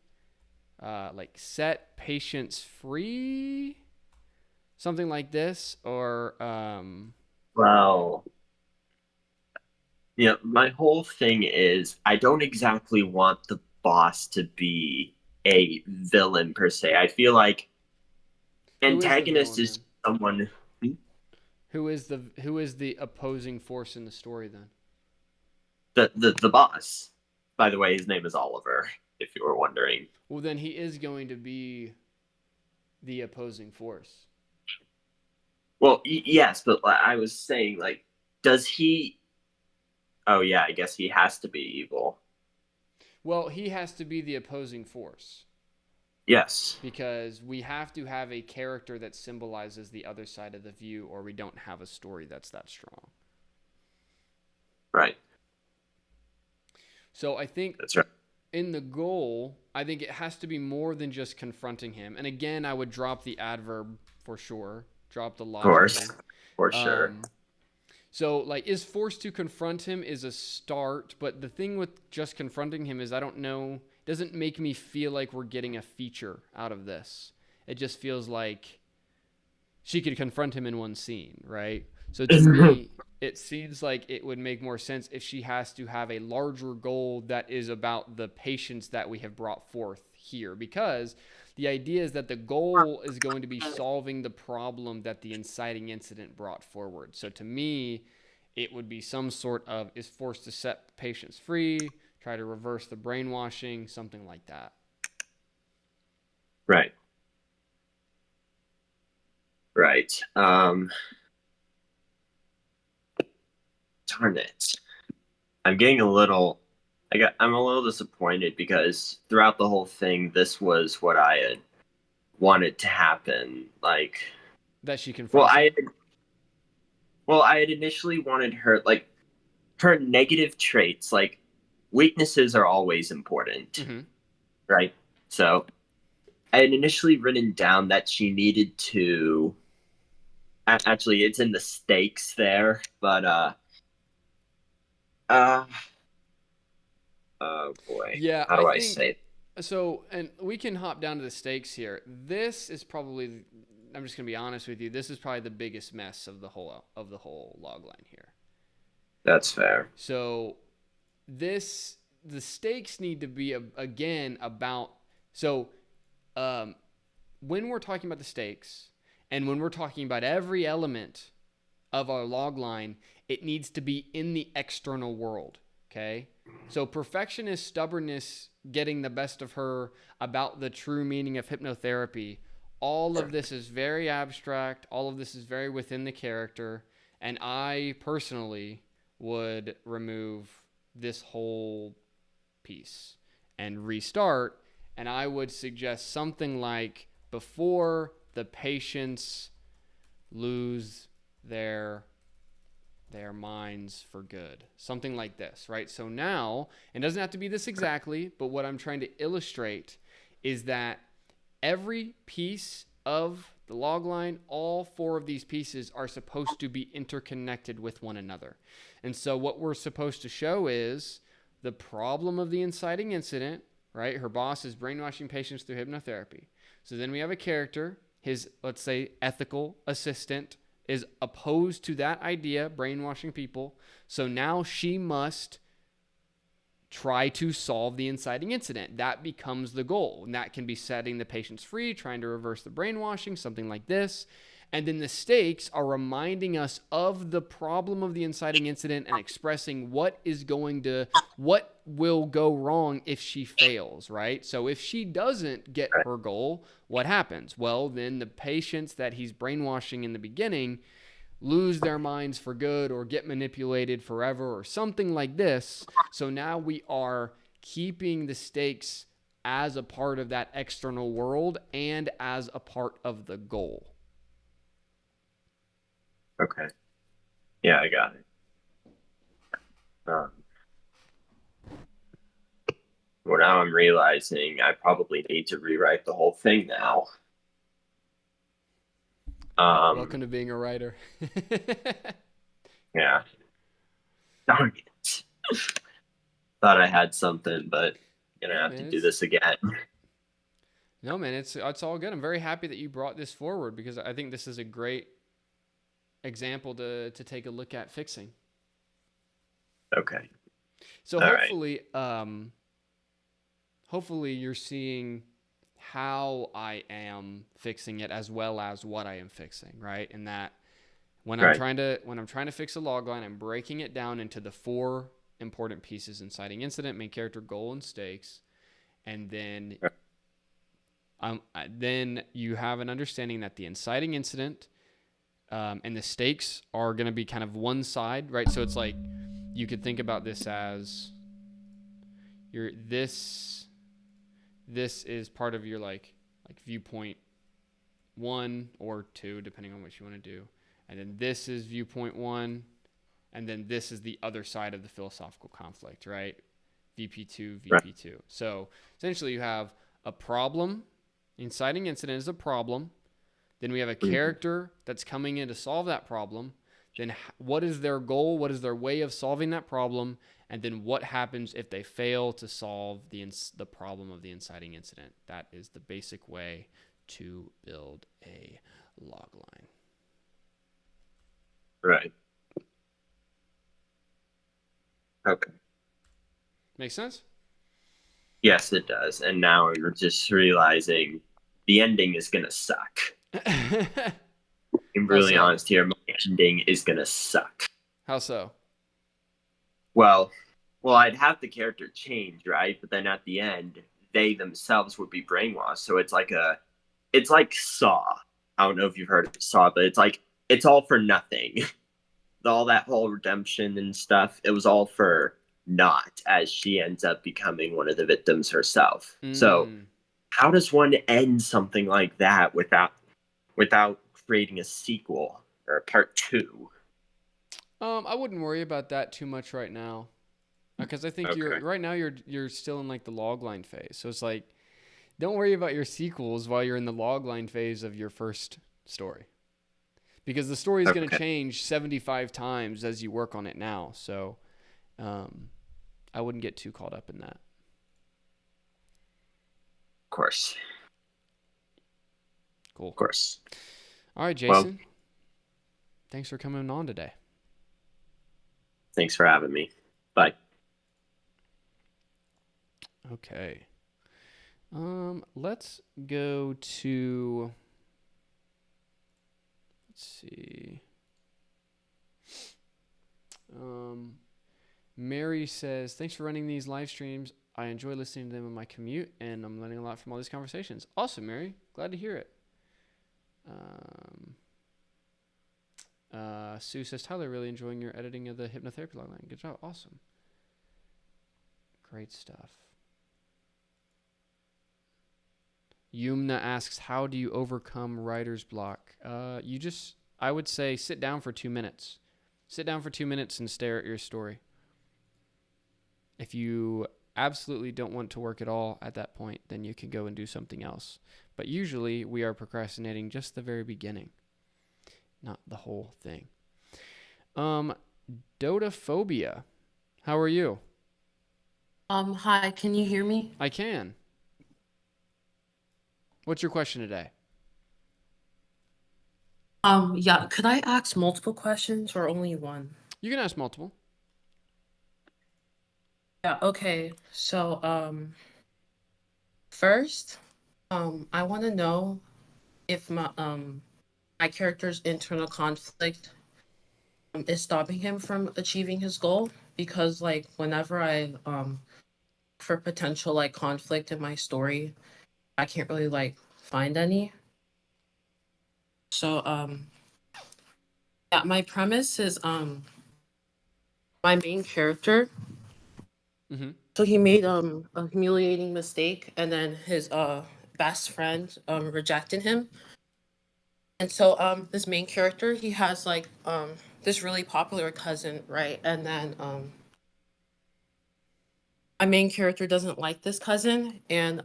like set patients free. Something like this, or Well, yeah, my whole thing is I don't exactly want the boss to be a villain per se. I feel like antagonist is someone. Who is the opposing force in the story then? The boss. By the way, his name is Oliver, if you were wondering. Well, then he is going to be the opposing force. Well, yes, but I was saying, like, does he... Oh, yeah, I guess he has to be evil. Well, he has to be the opposing force. Yes. Because we have to have a character that symbolizes the other side of the view, or we don't have a story that's that strong. Right. So I think that's right. In the goal, I think it has to be more than just confronting him. And again, I would drop the adverb for sure. Drop the logic. Of course. For sure. So, like, is forced to confront him is a start, but the thing with just confronting him is I don't know, doesn't make me feel like we're getting a feature out of this. It just feels like she could confront him in one scene, right? So to me, it seems like it would make more sense if she has to have a larger goal that is about the patients that we have brought forth here, because the idea is that the goal is going to be solving the problem that the inciting incident brought forward. So to me, it would be some sort of is forced to set patients free, try to reverse the brainwashing, something like that. Right. Right. Darn it. I'm getting a little... I'm a little disappointed because throughout the whole thing, this was what I had wanted to happen. Like... That she confronts I had initially wanted her... Like, her negative traits, like, weaknesses are always important. Mm-hmm. Right? So, I had initially written down that she needed to... Actually, it's in the stakes there, but, oh boy. Yeah, How do I say it? So, and we can hop down to the stakes here. This is probably, I'm just gonna be honest with you, this is probably the biggest mess of the whole logline here. That's fair. So, the stakes need to be again about. So, when we're talking about the stakes, and when we're talking about every element of our logline, it needs to be in the external world. Okay? So perfectionist stubbornness getting the best of her about the true meaning of hypnotherapy. All of this is very abstract. All of this is very within the character. And I personally would remove this whole piece and restart. And I would suggest something like before the patient's lose their minds for good. Something like this, right? So now, it doesn't have to be this exactly, but what I'm trying to illustrate is that every piece of the logline, all 4 of these pieces are supposed to be interconnected with one another. And so what we're supposed to show is the problem of the inciting incident, right? Her boss is brainwashing patients through hypnotherapy. So then we have a character, his, let's say, ethical assistant, is opposed to that idea, brainwashing people. So now she must try to solve the inciting incident. That becomes the goal. And that can be setting the patients free, trying to reverse the brainwashing, something like this. And then the stakes are reminding us of the problem of the inciting incident and expressing what will go wrong if she fails, right? So if she doesn't get her goal, what happens? Well, then the patients that he's brainwashing in the beginning lose their minds for good or get manipulated forever or something like this. So now we are keeping the stakes as a part of that external world and as a part of the goal. Okay. Yeah, I got it. Well, now I'm realizing I probably need to rewrite the whole thing now. Welcome to being a writer. Yeah. Darn it. Thought I had something, but gonna have to do this again. No, man, it's all good. I'm very happy that you brought this forward because I think this is a great example to take a look at fixing. Okay. So hopefully, hopefully you're seeing how I am fixing it as well as what I am fixing, right? And that when I'm trying to fix a logline, I'm breaking it down into the 4 important pieces: inciting incident, main character, goal, and stakes. And then then you have an understanding that the inciting incident and the stakes are going to be kind of one side, right? So it's like you could think about this as this is part of your like viewpoint 1 or 2, depending on what you want to do. And then this is viewpoint 1, and then this is the other side of the philosophical conflict, right? VP2, VP2. Right. So essentially you have a problem. Inciting incident is a problem. Then we have a character that's coming in to solve that problem. Then what is their goal? What is their way of solving that problem? And then what happens if they fail to solve the problem of the inciting incident? That is the basic way to build a logline. Right. Okay. Make sense? Yes, it does. And now we're just realizing the ending is going to suck. I'm really honest here. My ending is going to suck. How so? Well, I'd have the character change, right? But then at the end, they themselves would be brainwashed. So it's like Saw. I don't know if you've heard of Saw, but it's all for nothing. All that whole redemption and stuff, it was all for naught, as she ends up becoming one of the victims herself. So how does one end something like that without creating a sequel or a part 2? I wouldn't worry about that too much right now, because I think you're still in like the logline phase. So it's like, don't worry about your sequels while you're in the logline phase of your first story, because the story is going to change 75 times as you work on it now. So I wouldn't get too caught up in that. Of course. Cool. Of course. All right, Jason. Thanks for coming on today. Thanks for having me. Bye. Okay. Let's go to, let's see. Mary says, thanks for running these live streams. I enjoy listening to them on my commute, and I'm learning a lot from all these conversations. Awesome, Mary. Glad to hear it. Sue says, Tyler, really enjoying your editing of the hypnotherapy logline. Good job. Awesome. Great stuff. Yumna asks, how do you overcome writer's block? You just I would say sit down for 2 minutes. Sit down for 2 minutes and stare at your story. If you absolutely don't want to work at all at that point, then you can go and do something else. But usually we are procrastinating just the very beginning, not the whole thing. Dotaphobia. How are you? Hi, can you hear me? I can. What's your question today? Yeah, could I ask multiple questions or only one? You can ask multiple. Yeah, okay. So, first, I want to know if my character's internal conflict is stopping him from achieving his goal, because like whenever I for potential like conflict in my story, I can't really like find any. So, yeah, my premise is my main character. Mm-hmm. So he made a humiliating mistake, and then his best friend rejected him. And so this main character, he has like this really popular cousin, right? And then my main character doesn't like this cousin, and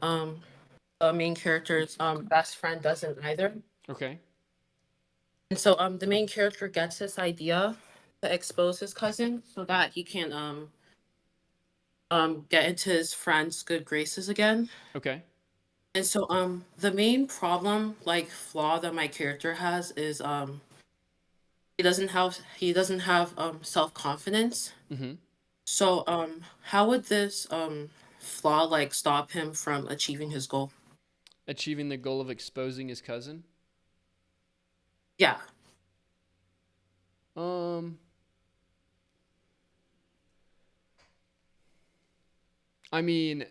the main character's best friend doesn't either. Okay. And so the main character gets this idea to expose his cousin so that he can get into his friend's good graces again. Okay. And so the main problem, like flaw that my character has is he doesn't have self-confidence. Mm-hmm. So how would this flaw like stop him from achieving his goal? Achieving the goal of exposing his cousin? Yeah. I mean,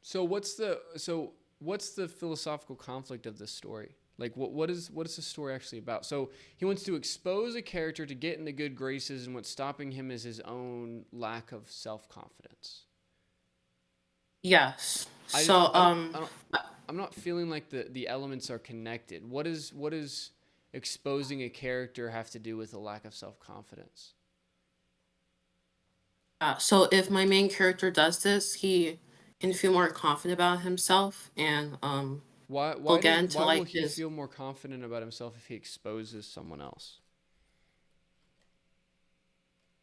so what's the philosophical conflict of this story? Like what is the story actually about? So he wants to expose a character to get in the good graces, and what's stopping him is his own lack of self-confidence. Yes. I So I'm not feeling like the elements are connected. What is exposing a character have to do with a lack of self-confidence? so if my main character does this, he can feel more confident about himself, and Why he'll why get does into why will like he his, feel more confident about himself if he exposes someone else?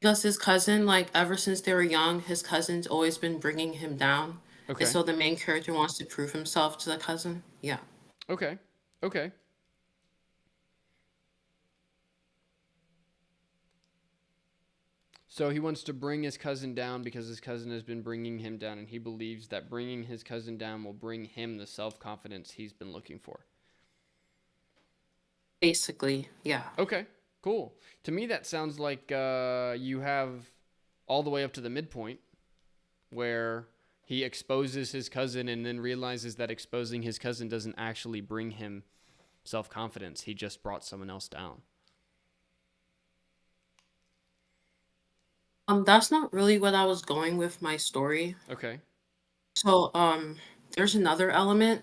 because his cousin, like ever since they were young, his cousin's always been bringing him down. Okay. And so the main character wants to prove himself to the cousin. Yeah. Okay. Okay. So he wants to bring his cousin down because his cousin has been bringing him down, and he believes that bringing his cousin down will bring him the self-confidence he's been looking for. Basically, yeah. Okay, cool. To me, that sounds like you have all the way up to the midpoint where he exposes his cousin and then realizes that exposing his cousin doesn't actually bring him self-confidence. He just brought someone else down. That's not really what I was going with my story. Okay. So, there's another element.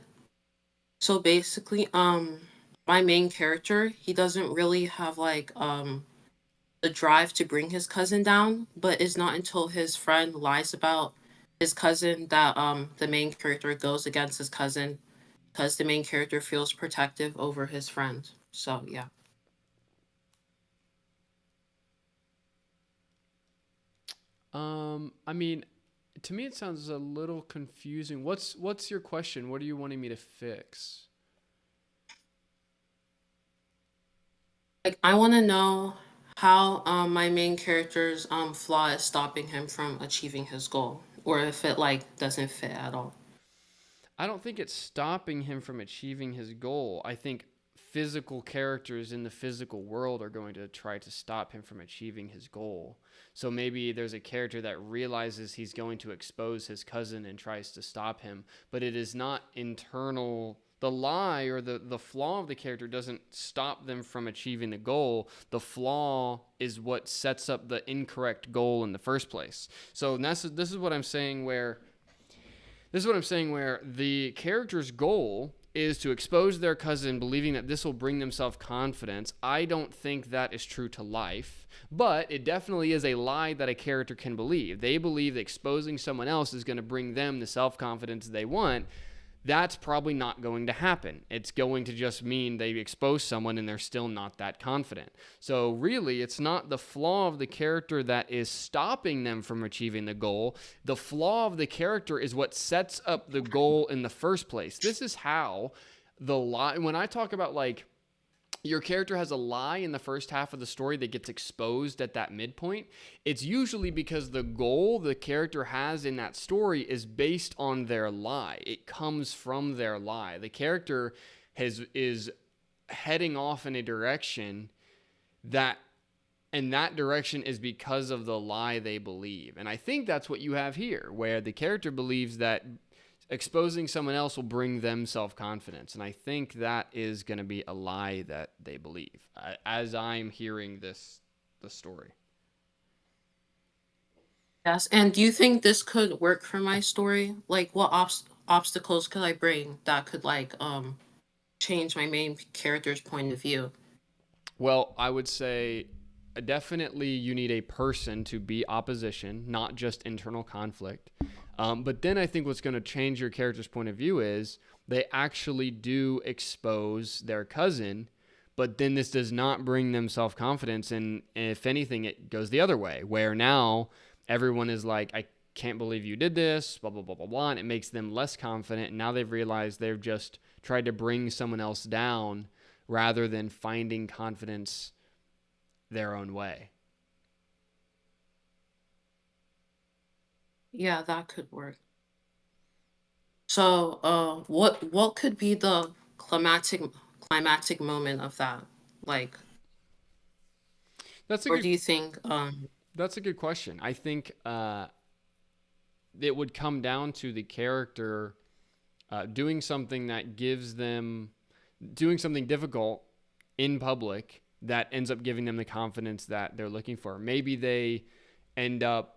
So basically, my main character, he doesn't really have like the drive to bring his cousin down, but it's not until his friend lies about his cousin that the main character goes against his cousin, because the main character feels protective over his friend. So yeah. I mean, to me it sounds a little confusing. What's your question? What are you wanting me to fix? Like I want to know how my main character's flaw is stopping him from achieving his goal, or if it like doesn't fit at all. I don't think it's stopping him from achieving his goal. I think physical characters in the physical world are going to try to stop him from achieving his goal. So maybe there's a character that realizes he's going to expose his cousin and tries to stop him, but it is not internal. The lie or the flaw of the character doesn't stop them from achieving the goal. The flaw is what sets up the incorrect goal in the first place. So this is what I'm saying where the character's goal is to expose their cousin, believing that this will bring them self-confidence. I don't think that is true to life, but it definitely is a lie that a character can believe. They believe that exposing someone else is going to bring them the self-confidence they want. That's probably not going to happen. It's going to just mean they expose someone and they're still not that confident. So really, it's not the flaw of the character that is stopping them from achieving the goal. The flaw of the character is what sets up the goal in the first place. This is how the lie, when I talk about like, your character has a lie in the first half of the story that gets exposed at that midpoint, it's usually because the goal the character has in that story is based on their lie. It comes from their lie. The character is heading off in a direction and that direction is because of the lie they believe. And I think that's what you have here, where the character believes that exposing someone else will bring them self-confidence. And I think that is going to be a lie that they believe, as I'm hearing the story. Yes, and do you think this could work for my story? Like, what obstacles could I bring that could like change my main character's point of view? Well, I would say definitely you need a person to be opposition, not just internal conflict. But then I think what's going to change your character's point of view is they actually do expose their cousin, but then this does not bring them self-confidence. And if anything, it goes the other way, where now everyone is like, I can't believe you did this, blah, blah, blah, blah, blah. And it makes them less confident. And now they've realized they've just tried to bring someone else down rather than finding confidence their own way. Yeah, that could work. So, what could be the climactic moment of that? Like, That's a or good do you think That's a good question. I think it would come down to the character doing something doing something difficult in public that ends up giving them the confidence that they're looking for. Maybe they end up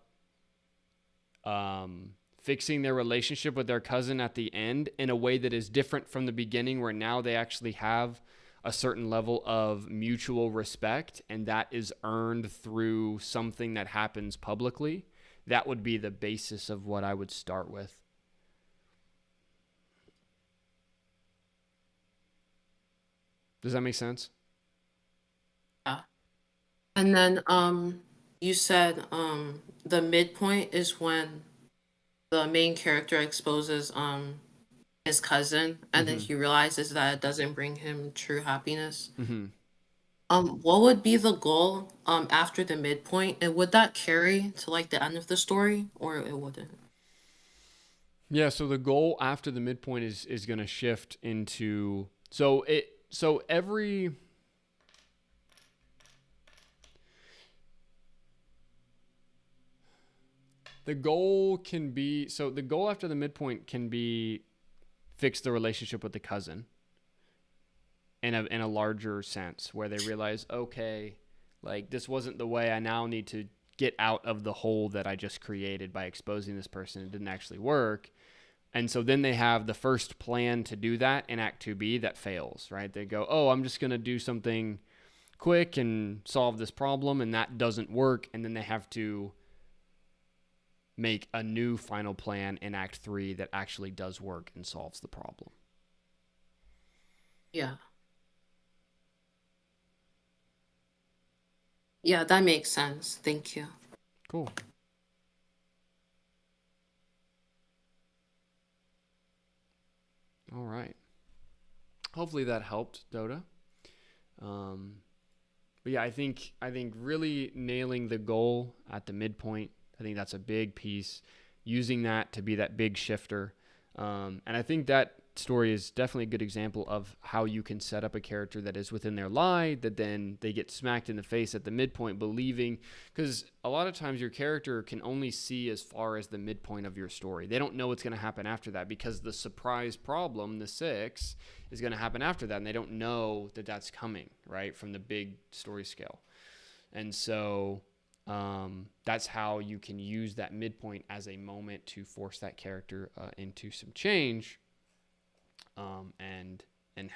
fixing their relationship with their cousin at the end in a way that is different from the beginning, where now they actually have a certain level of mutual respect, and that is earned through something that happens publicly. That would be the basis of what I would start with. Does that make sense? yeah. And then you said the midpoint is when the main character exposes his cousin, and then he realizes that it doesn't bring him true happiness. What would be the goal after the midpoint, and would that carry to like the end of the story, or it wouldn't? Yeah, so the goal after the midpoint is going to shift into the goal after the midpoint can be fix the relationship with the cousin in a larger sense, where they realize, okay, like this wasn't the way. I now need to get out of the hole that I just created by exposing this person. It didn't actually work. And so then they have the first plan to do that in Act 2B that fails, right? They go, oh, I'm just going to do something quick and solve this problem, and that doesn't work. And then they have to make a new final plan in Act 3 that actually does work and solves the problem. Yeah. Yeah, that makes sense. Thank you. Cool. All right. Hopefully that helped, Dota. But yeah, I think really nailing the goal at the midpoint, I think that's a big piece. Using that to be that big shifter. And I think that story is definitely a good example of how you can set up a character that is within their lie, that then they get smacked in the face at the midpoint, believing, because a lot of times your character can only see as far as the midpoint of your story. They don't know what's going to happen after that, because the surprise problem, the 6, is going to happen after that, and they don't know that that's coming, right, from the big story scale. And so that's how you can use that midpoint as a moment to force that character into some change. and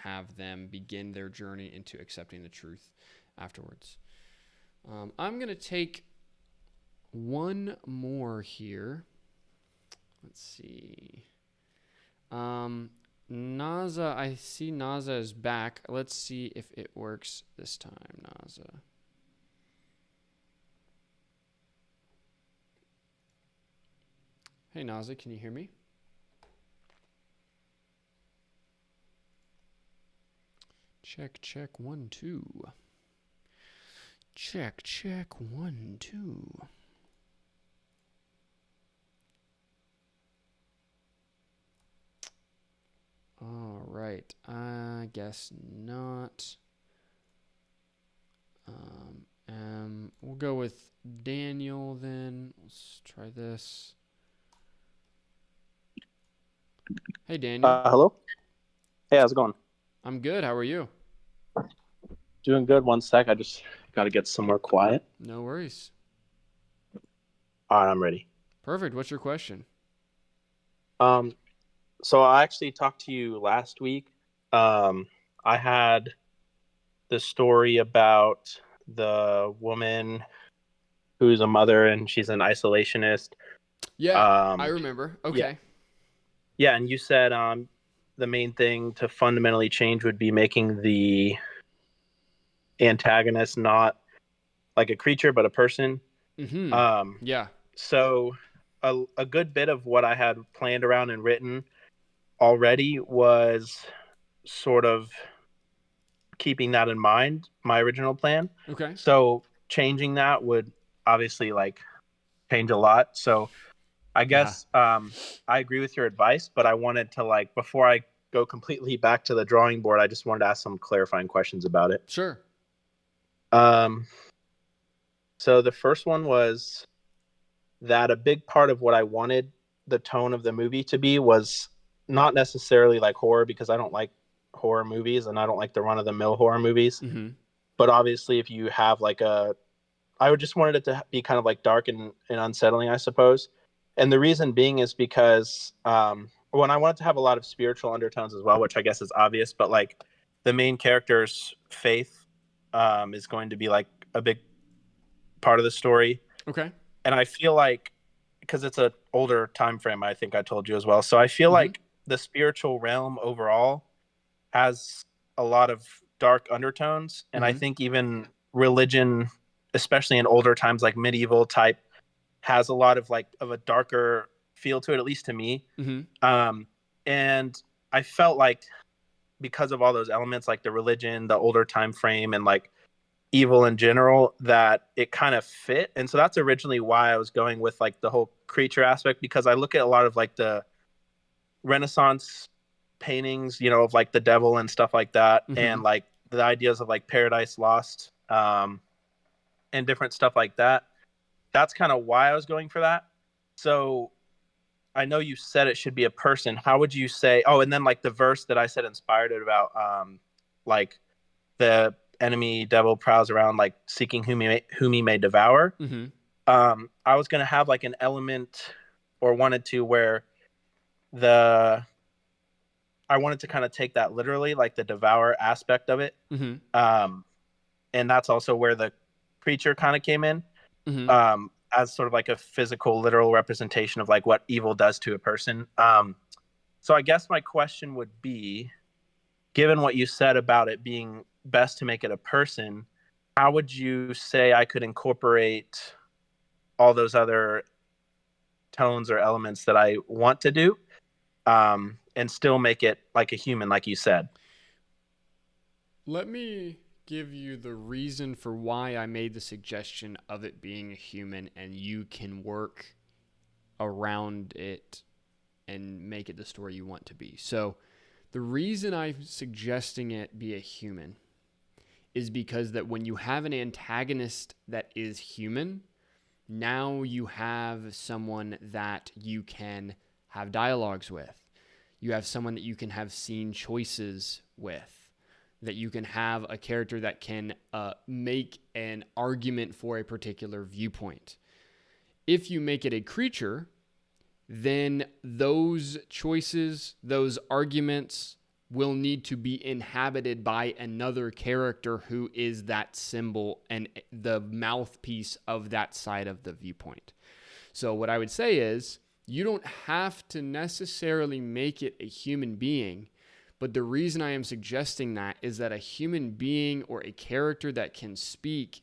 have them begin their journey into accepting the truth afterwards. I'm going to take one more here. Let's see. Naza, I see Naza is back. Let's see if it works this time, Naza. Hey, Naza, can you hear me? Check, check, 1, 2. Check, check, 1, 2. All right, I guess not. We'll go with Daniel then. Let's try this. Hey, Daniel. Hello? Hey, how's it going? I'm good. How are you? Doing good. One sec. I just got to get somewhere quiet. No worries. All right, I'm ready. Perfect. What's your question? So I actually talked to you last week. I had the story about the woman who's a mother and she's an isolationist. Yeah, I remember. Okay. Yeah, and you said the main thing to fundamentally change would be making the antagonist not like a creature but a person. Mm-hmm. Yeah. So a good bit of what I had planned around and written already was sort of keeping that in mind, my original plan. Okay. So changing that would obviously like change a lot. So I guess I agree with your advice, but I wanted to like, before I go completely back to the drawing board, I just wanted to ask some clarifying questions about it. Sure. So the first one was that a big part of what I wanted the tone of the movie to be was not necessarily like horror, because I don't like horror movies and I don't like the run-of-the-mill horror movies. Mm-hmm. But obviously if you have like I would just wanted it to be kind of like dark and unsettling, I suppose. And the reason being is because when I wanted to have a lot of spiritual undertones as well, which I guess is obvious, but like the main character's faith is going to be like a big part of the story. Okay. And I feel like, because it's an older time frame, I think I told you as well. So I feel like the spiritual realm overall has a lot of dark undertones. And I think even religion, especially in older times, like medieval type, has a lot of like of a darker feel to it, at least to me. And I felt like because of all those elements, like the religion, the older time frame, and like evil in general, that it kind of fit. And so that's originally why I was going with like the whole creature aspect, because I look at a lot of like the Renaissance paintings, you know, of like the devil and stuff like that, and like the ideas of like Paradise Lost and different stuff like that. That's kind of why I was going for that. So I know you said it should be a person. How would you say, and then like the verse that I said inspired it about like the enemy devil prowls around like seeking whom he may devour. I was going to have like an element, or wanted to, where I wanted to kind of take that literally, like the devour aspect of it. And that's also where the creature kind of came in as sort of like a physical, literal representation of like what evil does to a person. So I guess my question would be, given what you said about it being best to make it a person, how would you say I could incorporate all those other tones or elements that I want to do and still make it like a human, like you said? Let me give you the reason for why I made the suggestion of it being a human, and you can work around it and make it the story you want to be. So the reason I'm suggesting it be a human is because that when you have an antagonist that is human, now you have someone that you can have dialogues with. You have someone that you can have scene choices with, that you can have a character that can make an argument for a particular viewpoint. If you make it a creature, then those choices, those arguments will need to be inhabited by another character who is that symbol and the mouthpiece of that side of the viewpoint. So what I would say is, you don't have to necessarily make it a human being, but the reason I am suggesting that is that a human being or a character that can speak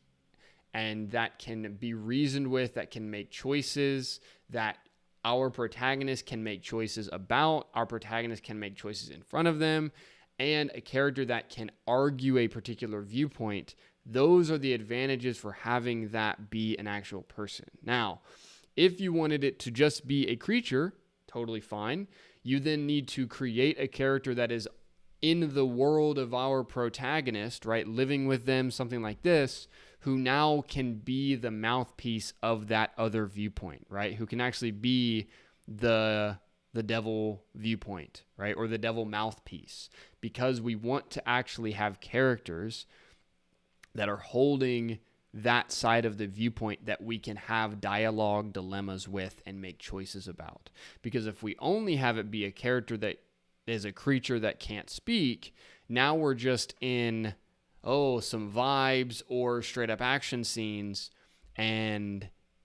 and that can be reasoned with, that can make choices, that our protagonist can make choices about, our protagonist can make choices in front of them, and a character that can argue a particular viewpoint, those are the advantages for having that be an actual person. Now, if you wanted it to just be a creature, totally fine. You then need to create a character that is in the world of our protagonist, right? Living with them, something like this, who now can be the mouthpiece of that other viewpoint, right? Who can actually be the devil viewpoint, right? Or the devil mouthpiece, because we want to actually have characters that are holding that side of the viewpoint that we can have dialogue, dilemmas with, and make choices about. Because if we only have it be a character that is a creature that can't speak, now we're just in, some vibes or straight up action scenes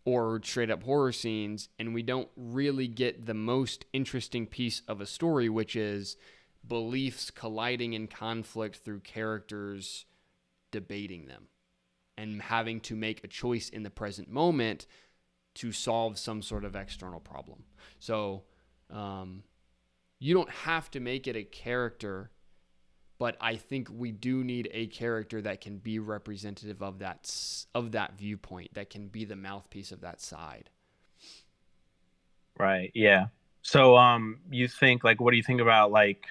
or straight up horror scenes, and we don't really get the most interesting piece of a story, which is beliefs colliding in conflict through characters debating them and having to make a choice in the present moment to solve some sort of external problem. So you don't have to make it a character, but I think we do need a character that can be representative of that viewpoint, that can be the mouthpiece of that side. Right. Yeah. So you think, like, what do you think about, like,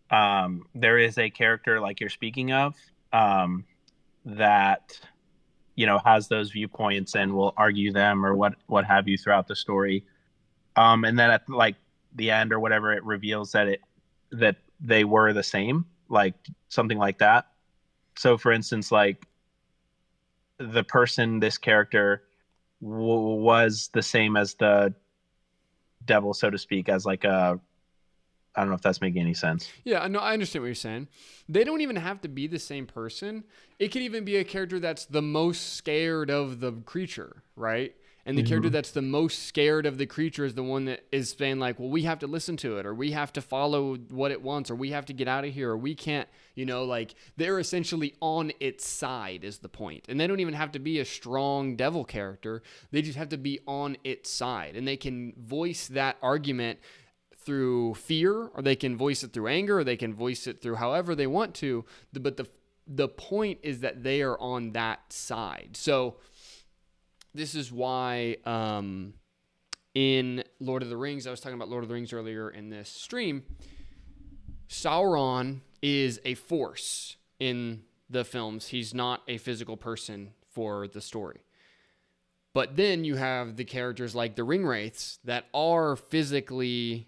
there is a character like you're speaking of that, has those viewpoints and will argue them or what have you throughout the story, and then at like the end or whatever, it reveals that they were the same, like something like that. So for instance, like this character was the same as the devil, so to speak, as like I don't know if that's making any sense. Yeah, no, I understand what you're saying. They don't even have to be the same person. It could even be a character that's the most scared of the creature, right? And the character that's the most scared of the creature is the one that is saying, like, well, we have to listen to it, or we have to follow what it wants, or we have to get out of here, or we can't, like, they're essentially on its side is the point. And they don't even have to be a strong devil character. They just have to be on its side. And they can voice that argument through fear, or they can voice it through anger, or they can voice it through however they want to. But the point is that they are on that side. So this is why in Lord of the Rings, I was talking about Lord of the Rings earlier in this stream, Sauron is a force in the films. He's not a physical person for the story. But then you have the characters like the Ringwraiths that are physically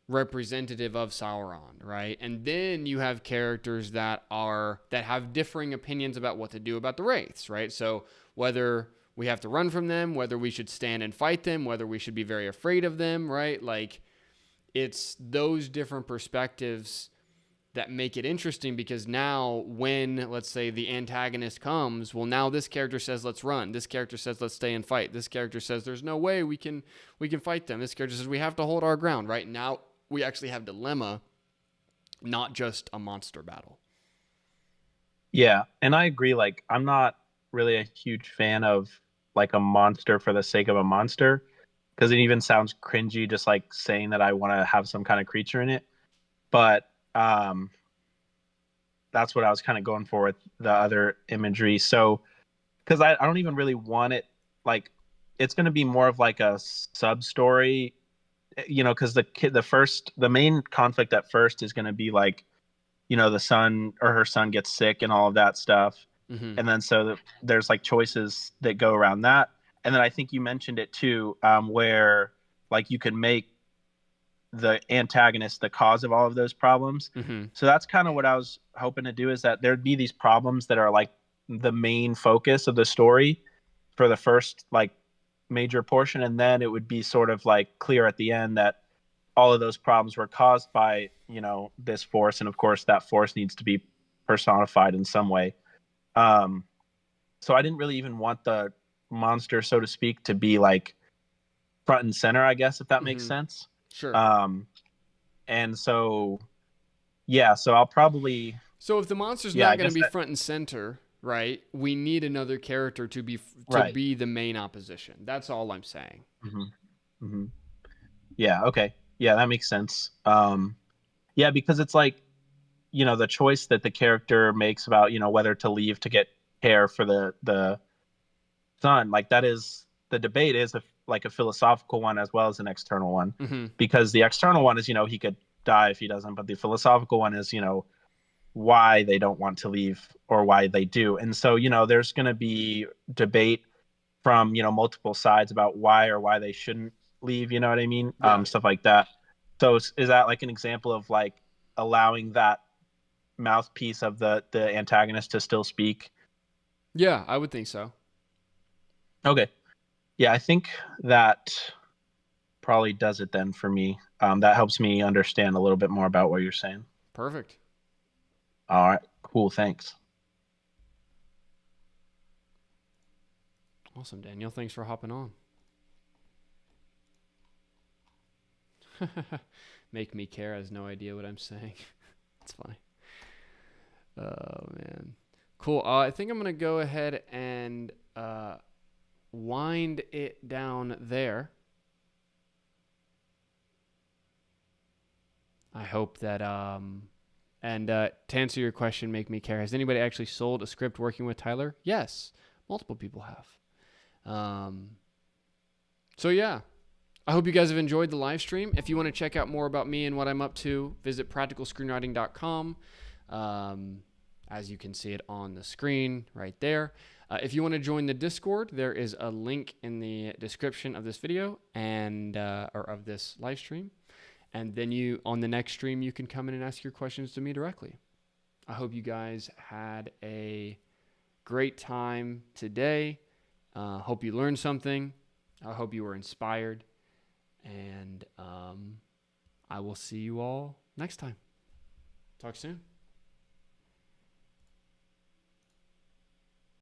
representative of Sauron, right? And then you have characters that have differing opinions about what to do about the Wraiths, right? So whether we have to run from them, whether we should stand and fight them, whether we should be very afraid of them, right? Like, it's those different perspectives that make it interesting, because now when, let's say, the antagonist comes, well, now this character says, let's run. This character says, let's stay and fight. This character says, there's no way we can fight them. This character says, we have to hold our ground, right? Now we actually have dilemma, not just a monster battle. Yeah, and I agree. Like, I'm not really a huge fan of like a monster for the sake of a monster, because it even sounds cringy just like saying that I want to have some kind of creature in it. But that's what I was kind of going for with the other imagery. So, because I don't even really want it, like, it's going to be more of like a sub story, because the main conflict at first is going to be like, the son or her son gets sick and all of that stuff. Mm-hmm. And then so there's like choices that go around that. And then I think you mentioned it too, where like you can make the antagonist the cause of all of those problems. Mm-hmm. So that's kind of what I was hoping to do, is that there'd be these problems that are like the main focus of the story for the first like major portion, and then it would be sort of like clear at the end that all of those problems were caused by, this force, and of course that force needs to be personified in some way. So I didn't really even want the monster, so to speak, to be like front and center, I guess, if that makes sense. Sure. And so, yeah, so I'll probably. So if the monster's not going to be front and center, right? We need another character to be be the main opposition. That's all I'm saying. Yeah. Okay. Yeah, that makes sense. Yeah, because it's like, the choice that the character makes about, whether to leave to get care for the son, like that is the debate is like a philosophical one as well as an external one, because the external one is, he could die if he doesn't, but the philosophical one is, why they don't want to leave or why they do. And so, there's going to be debate from, multiple sides about why they shouldn't leave, you know what I mean? Yeah. Stuff like that. So is that like an example of like allowing that mouthpiece of the antagonist to still speak? Yeah, I would think so. Okay. Yeah, I think that probably does it then for me. That helps me understand a little bit more about what you're saying. Perfect. All right, cool, thanks. Awesome, Daniel. Thanks for hopping on. Make me care has no idea what I'm saying. It's funny. Oh, man. Cool. I think I'm going to go ahead and wind it down there. I hope that, and to answer your question, Make Me Care, has anybody actually sold a script working with Tyler? Yes. Multiple people have. So yeah, I hope you guys have enjoyed the live stream. If you want to check out more about me and what I'm up to, visit practicalscreenwriting.com. As you can see it on the screen right there. If you want to join the Discord, there is a link in the description of this video and or of this live stream. And then on the next stream, you can come in and ask your questions to me directly. I hope you guys had a great time today. Hope you learned something. I hope you were inspired. And I will see you all next time. Talk soon.